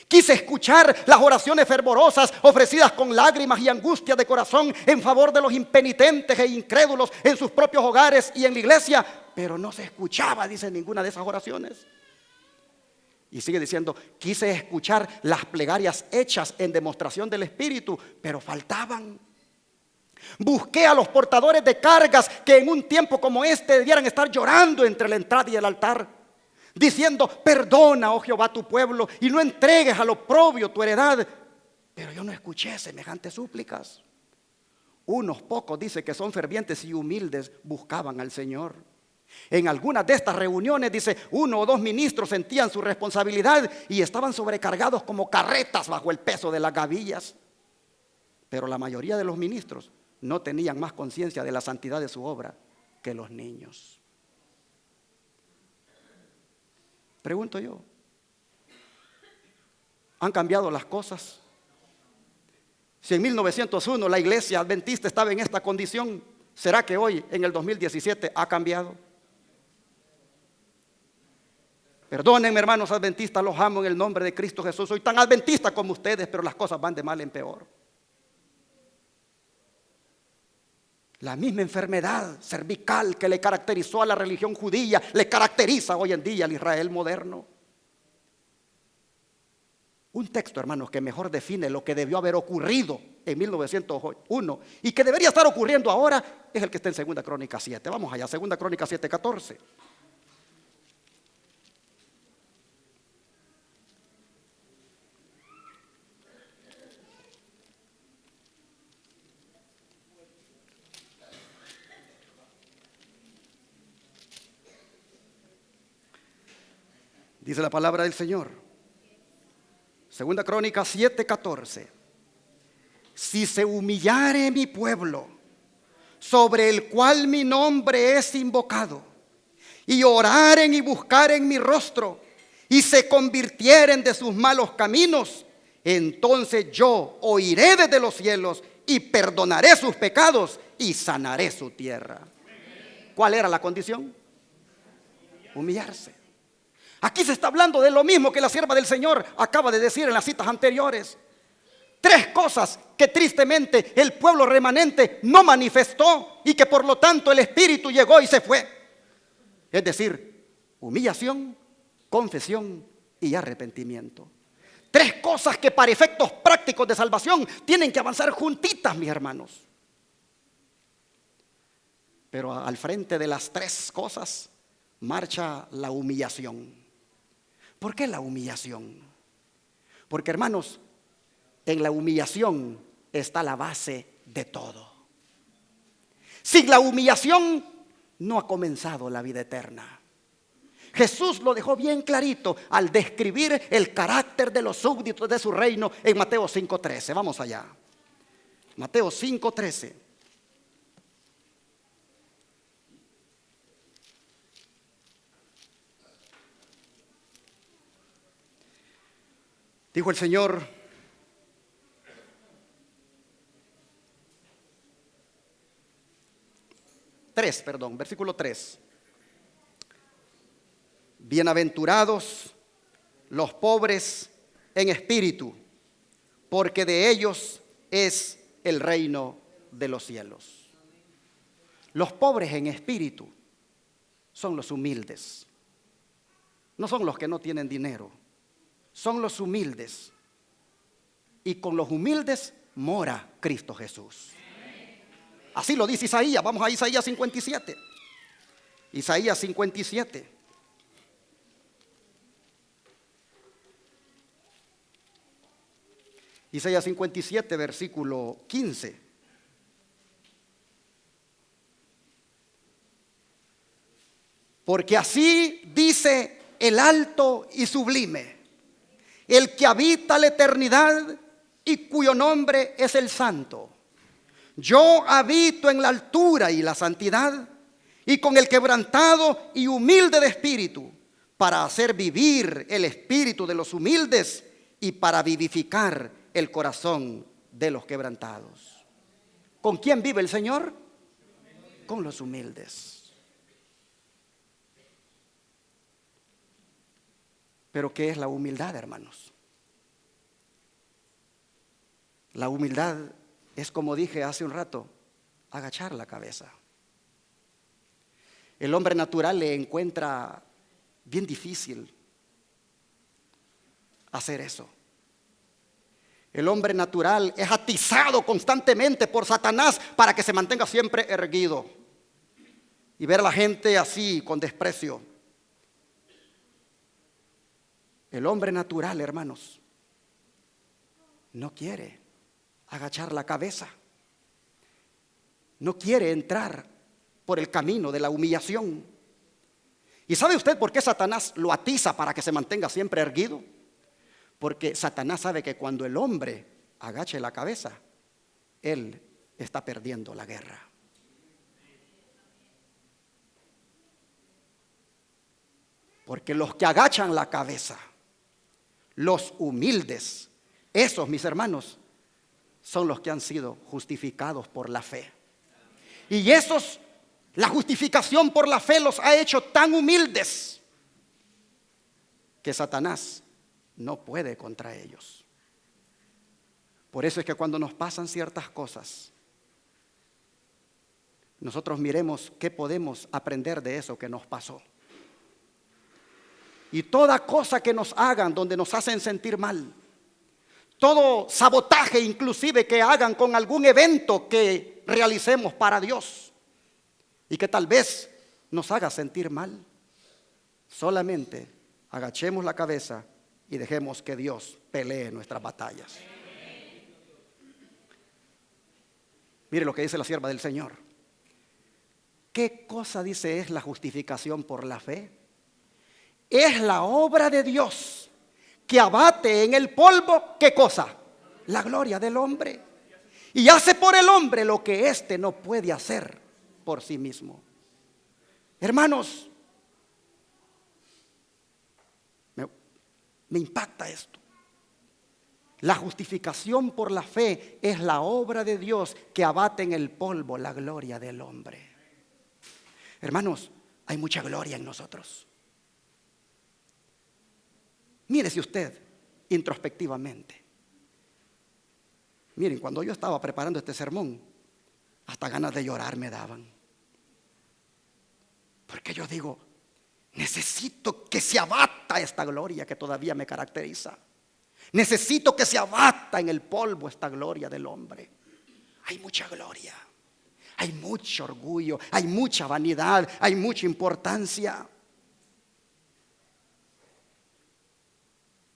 Quise escuchar las oraciones fervorosas ofrecidas con lágrimas y angustia de corazón en favor de los impenitentes e incrédulos en sus propios hogares y en la iglesia, pero no se escuchaba, dice, ninguna de esas oraciones. Y sigue diciendo, quise escuchar las plegarias hechas en demostración del Espíritu, pero faltaban. Busqué a los portadores de cargas que en un tiempo como este debieran estar llorando entre la entrada y el altar, diciendo, perdona, oh Jehová, tu pueblo, y no entregues al oprobio tu heredad. Pero yo no escuché semejantes súplicas. Unos pocos, dice, que son fervientes y humildes, buscaban al Señor. En algunas de estas reuniones, dice, 1 o 2 ministros sentían su responsabilidad y estaban sobrecargados como carretas bajo el peso de las gavillas. Pero la mayoría de los ministros no tenían más conciencia de la santidad de su obra que los niños. Pregunto yo, ¿han cambiado las cosas? Si en 1901 la iglesia adventista estaba en esta condición, ¿será que hoy, en el 2017, ha cambiado? Perdónenme, hermanos adventistas, los amo en el nombre de Cristo Jesús. Soy tan adventista como ustedes, pero las cosas van de mal en peor. La misma enfermedad cervical que le caracterizó a la religión judía, le caracteriza hoy en día al Israel moderno. Un texto, hermanos, que mejor define lo que debió haber ocurrido en 1901 y que debería estar ocurriendo ahora es el que está en 2 Crónicas 7. Vamos allá, 2 Crónicas 7:14. Dice la palabra del Señor. 2 Crónicas 7:14. Si se humillare mi pueblo, sobre el cual mi nombre es invocado, y oraren y buscaren mi rostro, y se convirtieren de sus malos caminos, entonces yo oiré desde los cielos y perdonaré sus pecados y sanaré su tierra. ¿Cuál era la condición? Humillarse. Aquí se está hablando de lo mismo que la sierva del Señor acaba de decir en las citas anteriores. 3 cosas que tristemente el pueblo remanente no manifestó y que por lo tanto el Espíritu llegó y se fue. Es decir, humillación, confesión y arrepentimiento. 3 cosas que para efectos prácticos de salvación tienen que avanzar juntitas, mis hermanos. Pero al frente de las 3 cosas marcha la humillación. ¿Por qué la humillación? Porque, hermanos, en la humillación está la base de todo. Sin la humillación no ha comenzado la vida eterna. Jesús lo dejó bien clarito al describir el carácter de los súbditos de su reino en Mateo 5:13. Vamos allá. Mateo 5:13. Dijo el Señor: versículo 3. Bienaventurados los pobres en espíritu, porque de ellos es el reino de los cielos. Los pobres en espíritu son los humildes. No son los que no tienen dinero, son los humildes. Y con los humildes mora Cristo Jesús. Así lo dice Isaías. Vamos a Isaías 57. Isaías 57. Isaías 57, versículo 15. Porque así dice el alto y sublime, el que habita la eternidad y cuyo nombre es el Santo. Yo habito en la altura y la santidad, y con el quebrantado y humilde de espíritu, para hacer vivir el espíritu de los humildes y para vivificar el corazón de los quebrantados. ¿Con quién vive el Señor? Con los humildes. Pero ¿qué es la humildad, hermanos? La humildad es, como dije hace un rato, agachar la cabeza. El hombre natural le encuentra bien difícil hacer eso. El hombre natural es atizado constantemente por Satanás para que se mantenga siempre erguido y ver a la gente así con desprecio. El hombre natural, hermanos, no quiere agachar la cabeza, no quiere entrar por el camino de la humillación. ¿Y sabe usted por qué Satanás lo atiza para que se mantenga siempre erguido? Porque Satanás sabe que cuando el hombre agache la cabeza, él está perdiendo la guerra. Porque los que agachan la cabeza, los humildes, esos, mis hermanos, son los que han sido justificados por la fe. Y esos, la justificación por la fe los ha hecho tan humildes que Satanás no puede contra ellos. Por eso es que cuando nos pasan ciertas cosas, nosotros miremos qué podemos aprender de eso que nos pasó. Y toda cosa que nos hagan donde nos hacen sentir mal, todo sabotaje inclusive que hagan con algún evento que realicemos para Dios y que tal vez nos haga sentir mal, solamente agachemos la cabeza y dejemos que Dios pelee nuestras batallas. Mire lo que dice la sierva del Señor. ¿Qué cosa dice es la justificación por la fe? Es la obra de Dios que abate en el polvo, ¿qué cosa? La gloria del hombre. Y hace por el hombre lo que éste no puede hacer por sí mismo. Hermanos, me impacta esto. La justificación por la fe es la obra de Dios que abate en el polvo la gloria del hombre. Hermanos, hay mucha gloria en nosotros. Mírese usted introspectivamente. Miren, cuando yo estaba preparando este sermón, hasta ganas de llorar me daban. Porque yo digo, necesito que se abata esta gloria que todavía me caracteriza. Necesito que se abata en el polvo esta gloria del hombre. Hay mucha gloria, hay mucho orgullo, hay mucha vanidad, hay mucha importancia.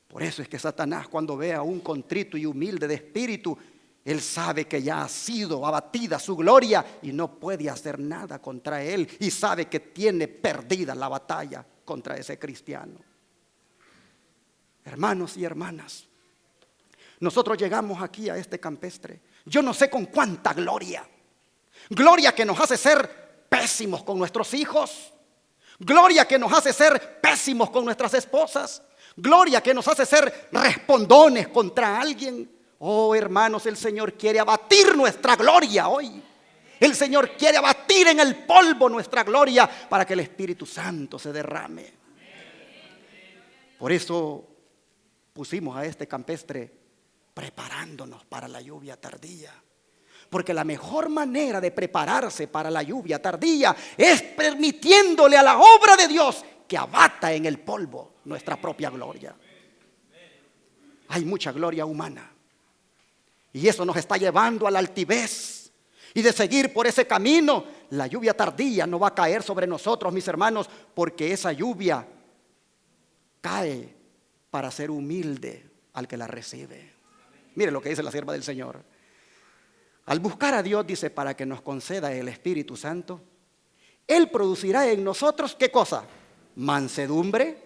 Por eso es que Satanás, cuando ve a un contrito y humilde de espíritu, él sabe que ya ha sido abatida su gloria y no puede hacer nada contra él, y sabe que tiene perdida la batalla contra ese cristiano. Hermanos y hermanas, nosotros llegamos aquí a este campestre, yo no sé con cuánta gloria. Gloria que nos hace ser pésimos con nuestros hijos. Gloria que nos hace ser pésimos con nuestras esposas. Gloria que nos hace ser respondones contra alguien. Oh, hermanos, el Señor quiere abatir nuestra gloria hoy. El Señor quiere abatir en el polvo nuestra gloria para que el Espíritu Santo se derrame. Por eso pusimos a este campestre preparándonos para la lluvia tardía. Porque la mejor manera de prepararse para la lluvia tardía es permitiéndole a la obra de Dios que abata en el polvo nuestra propia gloria. Hay mucha gloria humana y eso nos está llevando a la altivez, y de seguir por ese camino la lluvia tardía no va a caer sobre nosotros, mis hermanos, porque esa lluvia cae para ser humilde al que la recibe. Mire lo que dice la sierva del Señor. Al buscar a Dios, dice, para que nos conceda el Espíritu Santo, Él producirá en nosotros, ¿qué cosa? Mansedumbre,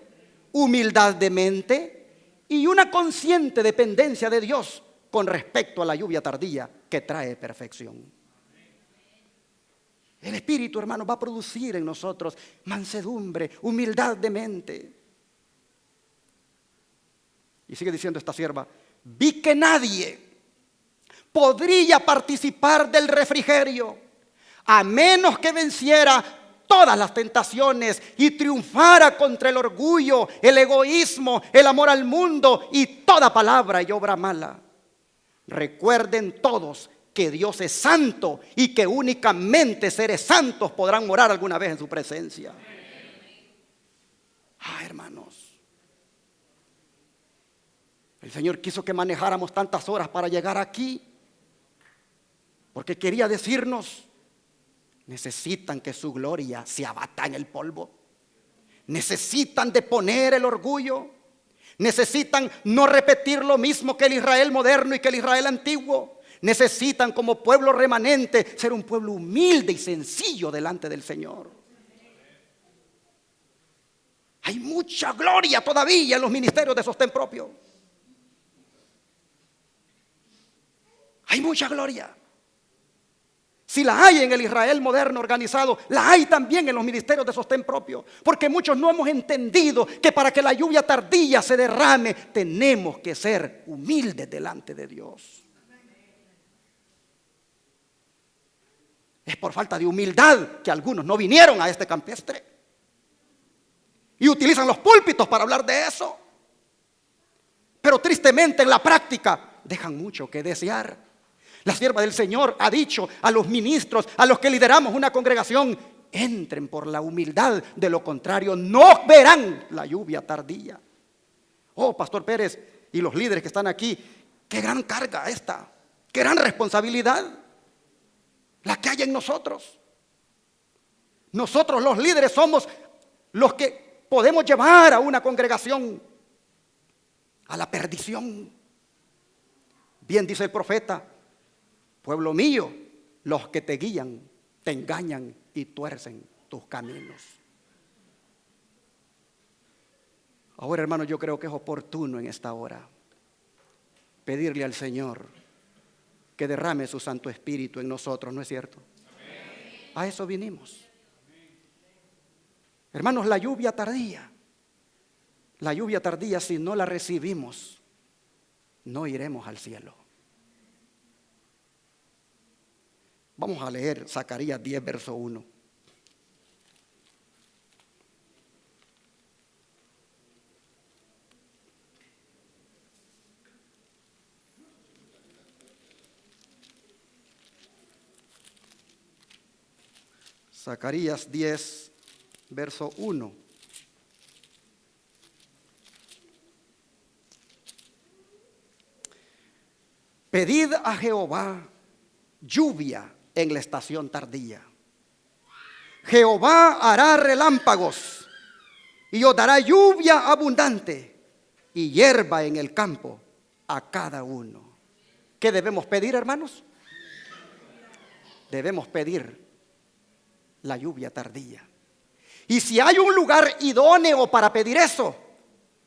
humildad de mente y una consciente dependencia de Dios con respecto a la lluvia tardía que trae perfección. El Espíritu, hermano, va a producir en nosotros mansedumbre, humildad de mente. Y sigue diciendo esta sierva, vi que nadie podría participar del refrigerio a menos que venciera todas las tentaciones y triunfara contra el orgullo, el egoísmo, el amor al mundo y toda palabra y obra mala. Recuerden todos que Dios es santo y que únicamente seres santos podrán morar alguna vez en su presencia. Hermanos, el Señor quiso que manejáramos tantas horas para llegar aquí, porque quería decirnos: necesitan que su gloria se abata en el polvo. Necesitan deponer el orgullo. Necesitan no repetir lo mismo que el Israel moderno y que el Israel antiguo. Necesitan, como pueblo remanente, ser un pueblo humilde y sencillo delante del Señor. Hay mucha gloria todavía en los ministerios de sostén propio. Hay mucha gloria. Si la hay en el Israel moderno organizado, la hay también en los ministerios de sostén propio. Porque muchos no hemos entendido que para que la lluvia tardía se derrame, tenemos que ser humildes delante de Dios. Es por falta de humildad que algunos no vinieron a este campestre y utilizan los púlpitos para hablar de eso. Pero tristemente en la práctica dejan mucho que desear. La sierva del Señor ha dicho a los ministros, a los que lideramos una congregación: entren por la humildad, de lo contrario no verán la lluvia tardía. Oh, Pastor Pérez y los líderes que están aquí, qué gran carga esta, qué gran responsabilidad la que hay en nosotros. Nosotros los líderes somos los que podemos llevar a una congregación a la perdición. Bien dice el profeta: pueblo mío, los que te guían te engañan y tuercen tus caminos. Ahora, hermanos, yo creo que es oportuno en esta hora pedirle al Señor que derrame su Santo Espíritu en nosotros, ¿no es cierto? Amén. A eso vinimos. Hermanos, la lluvia tardía, si no la recibimos, no iremos al cielo. Vamos a leer Zacarías 10, verso 1. Zacarías 10, verso 1. Pedid a Jehová lluvia en la estación tardía. Jehová hará relámpagos y os dará lluvia abundante y hierba en el campo a cada uno. ¿Qué debemos pedir, hermanos? Debemos pedir la lluvia tardía. Y si hay un lugar idóneo para pedir eso,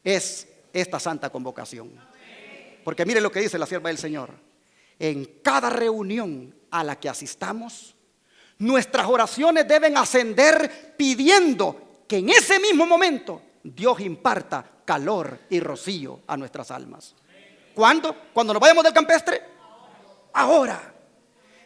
es esta santa convocación. Porque mire lo que dice la sierva del Señor: en cada reunión a la que asistamos, nuestras oraciones deben ascender pidiendo que en ese mismo momento Dios imparta calor y rocío a nuestras almas. ¿Cuándo? ¿Cuando nos vayamos del campestre? Ahora.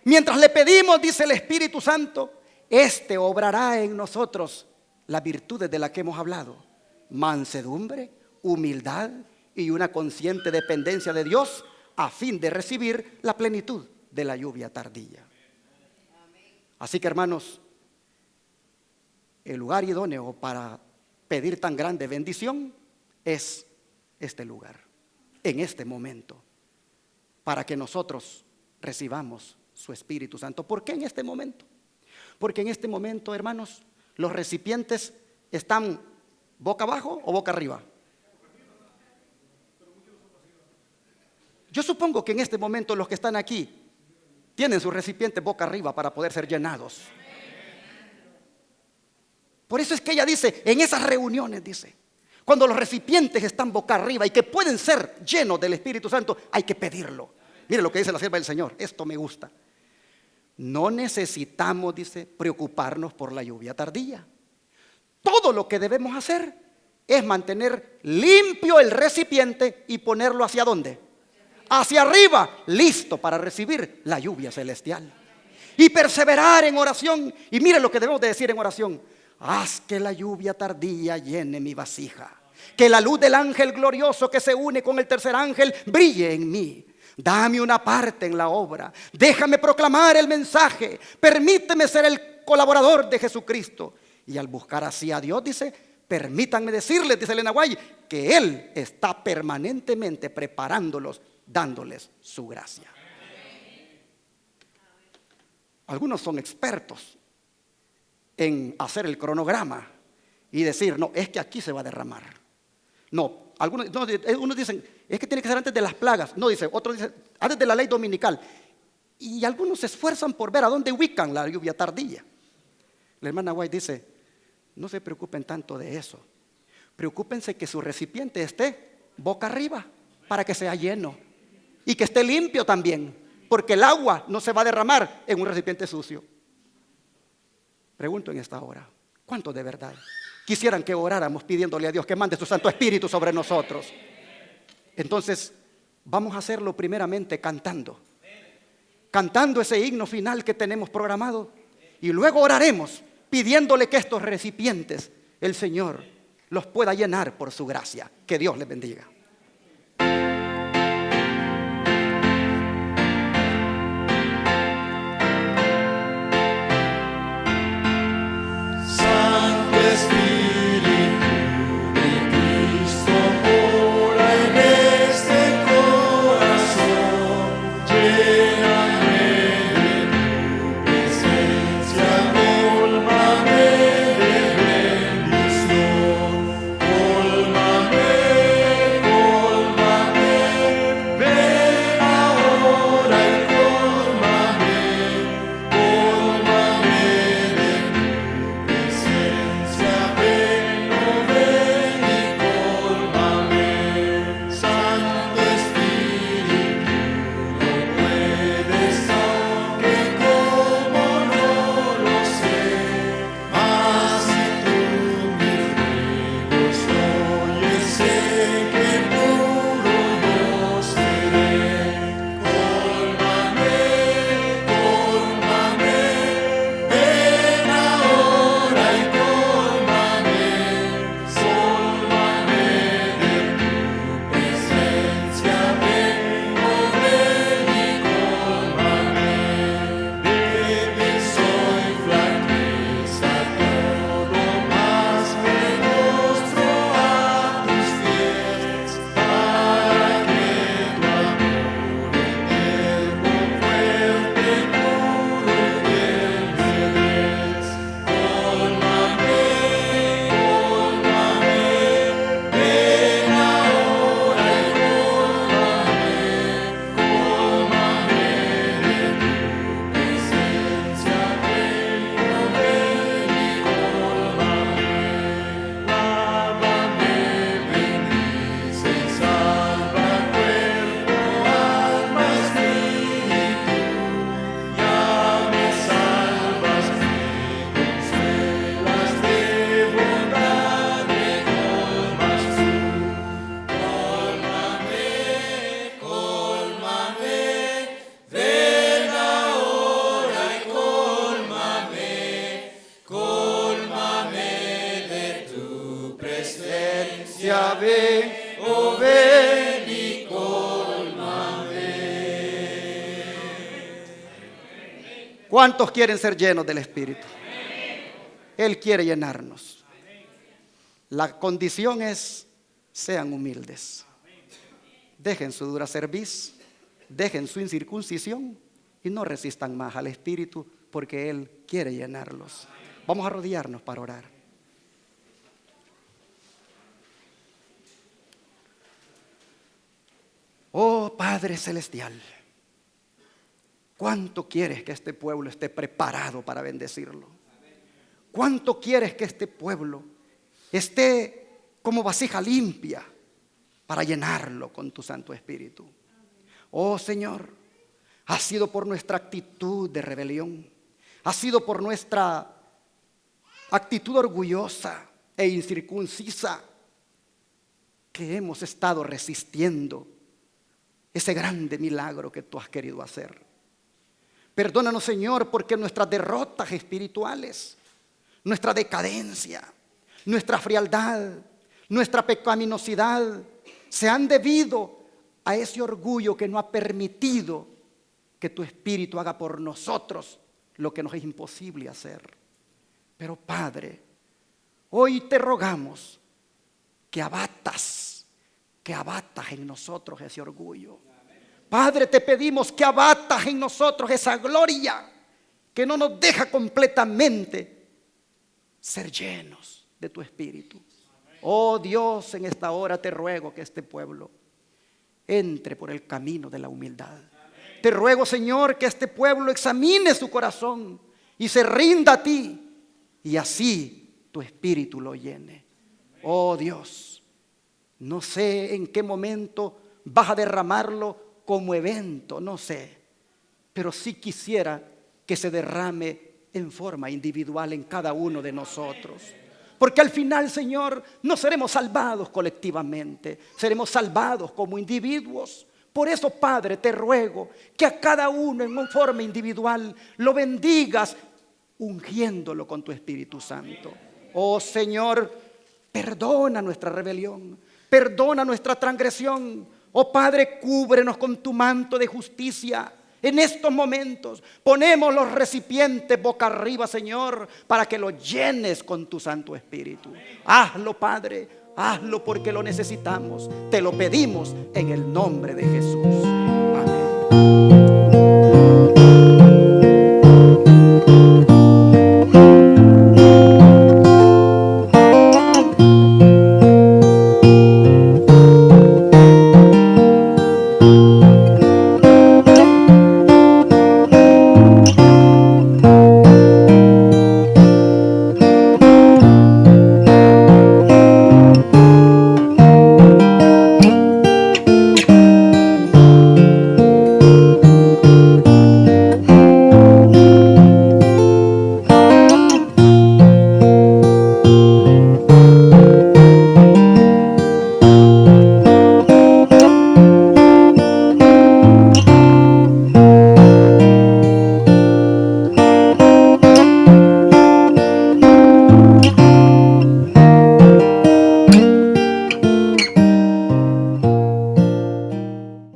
Mientras le pedimos, dice el Espíritu Santo, este obrará en nosotros las virtudes de las que hemos hablado: mansedumbre, humildad y una consciente dependencia de Dios, a fin de recibir la plenitud de la lluvia tardía. Así que, hermanos, el lugar idóneo para pedir tan grande bendición es este lugar, en este momento, para que nosotros recibamos su Espíritu Santo. ¿Por qué en este momento? Porque en este momento, hermanos, los recipientes están boca abajo o boca arriba. Yo supongo que en este momento los que están aquí tienen sus recipientes boca arriba para poder ser llenados. Por eso es que ella dice, en esas reuniones, dice, cuando los recipientes están boca arriba y que pueden ser llenos del Espíritu Santo, hay que pedirlo. Mire lo que dice la sierva del Señor, esto me gusta. No necesitamos, dice, preocuparnos por la lluvia tardía. Todo lo que debemos hacer es mantener limpio el recipiente y ponerlo ¿hacia dónde? Hacia arriba, listo para recibir la lluvia celestial. Y perseverar en oración. Y mire lo que debemos de decir en oración: haz que la lluvia tardía llene mi vasija, que la luz del ángel glorioso que se une con el tercer ángel brille en mí. Dame una parte en la obra, déjame proclamar el mensaje, permíteme ser el colaborador de Jesucristo. Y al buscar así a Dios, dice, permítanme decirles, dice Elena White, que Él está permanentemente preparándolos, dándoles su gracia. Algunos son expertos en hacer el cronograma y decir, no, es que aquí se va a derramar. No, unos dicen, es que tiene que ser antes de las plagas. No, dice, otros dicen, antes de la ley dominical. Y algunos se esfuerzan por ver a dónde ubican la lluvia tardía. La hermana White dice, no se preocupen tanto de eso. Preocúpense que su recipiente esté boca arriba para que sea lleno. Y que esté limpio también, porque el agua no se va a derramar en un recipiente sucio. Pregunto en esta hora, ¿cuántos de verdad quisieran que oráramos pidiéndole a Dios que mande su Santo Espíritu sobre nosotros? Entonces, vamos a hacerlo primeramente cantando ese himno final que tenemos programado, y luego oraremos pidiéndole que estos recipientes el Señor los pueda llenar por su gracia. Que Dios les bendiga. iglesia, ven, oh ven y cólmame. ¿Cuántos quieren ser llenos del Espíritu? Él quiere llenarnos. La condición es: sean humildes. Dejen su dura cerviz, dejen su incircuncisión y no resistan más al Espíritu, porque Él quiere llenarlos. Vamos a arrodillarnos para orar. Oh Padre Celestial, ¿cuánto quieres que este pueblo esté preparado para bendecirlo? ¿Cuánto quieres que este pueblo esté como vasija limpia para llenarlo con tu Santo Espíritu? Oh Señor, ha sido por nuestra actitud de rebelión, ha sido por nuestra actitud orgullosa e incircuncisa que hemos estado resistiendo ese grande milagro que tú has querido hacer. Perdónanos, Señor, porque nuestras derrotas espirituales, nuestra decadencia, nuestra frialdad, nuestra pecaminosidad se han debido a ese orgullo que no ha permitido que tu Espíritu haga por nosotros lo que nos es imposible hacer. Pero Padre, hoy te rogamos que abatas en nosotros ese orgullo. Padre, te pedimos que abatas en nosotros esa gloria que no nos deja completamente ser llenos de tu Espíritu. Oh Dios, en esta hora te ruego que este pueblo entre por el camino de la humildad. Te ruego, Señor, que este pueblo examine su corazón y se rinda a ti, y así tu Espíritu lo llene. Oh Dios, no sé en qué momento vas a derramarlo como evento, no sé, pero sí quisiera que se derrame en forma individual en cada uno de nosotros. Porque al final, Señor, no seremos salvados colectivamente, seremos salvados como individuos. Por eso, Padre, te ruego que a cada uno en una forma individual lo bendigas, ungiéndolo con tu Espíritu Santo. Oh Señor, perdona nuestra rebelión, perdona nuestra transgresión. Oh Padre, cúbrenos con tu manto de justicia. En estos momentos ponemos los recipientes boca arriba, Señor, para que los llenes con tu Santo Espíritu. Hazlo, Padre, hazlo porque lo necesitamos. Te lo pedimos en el nombre de Jesús.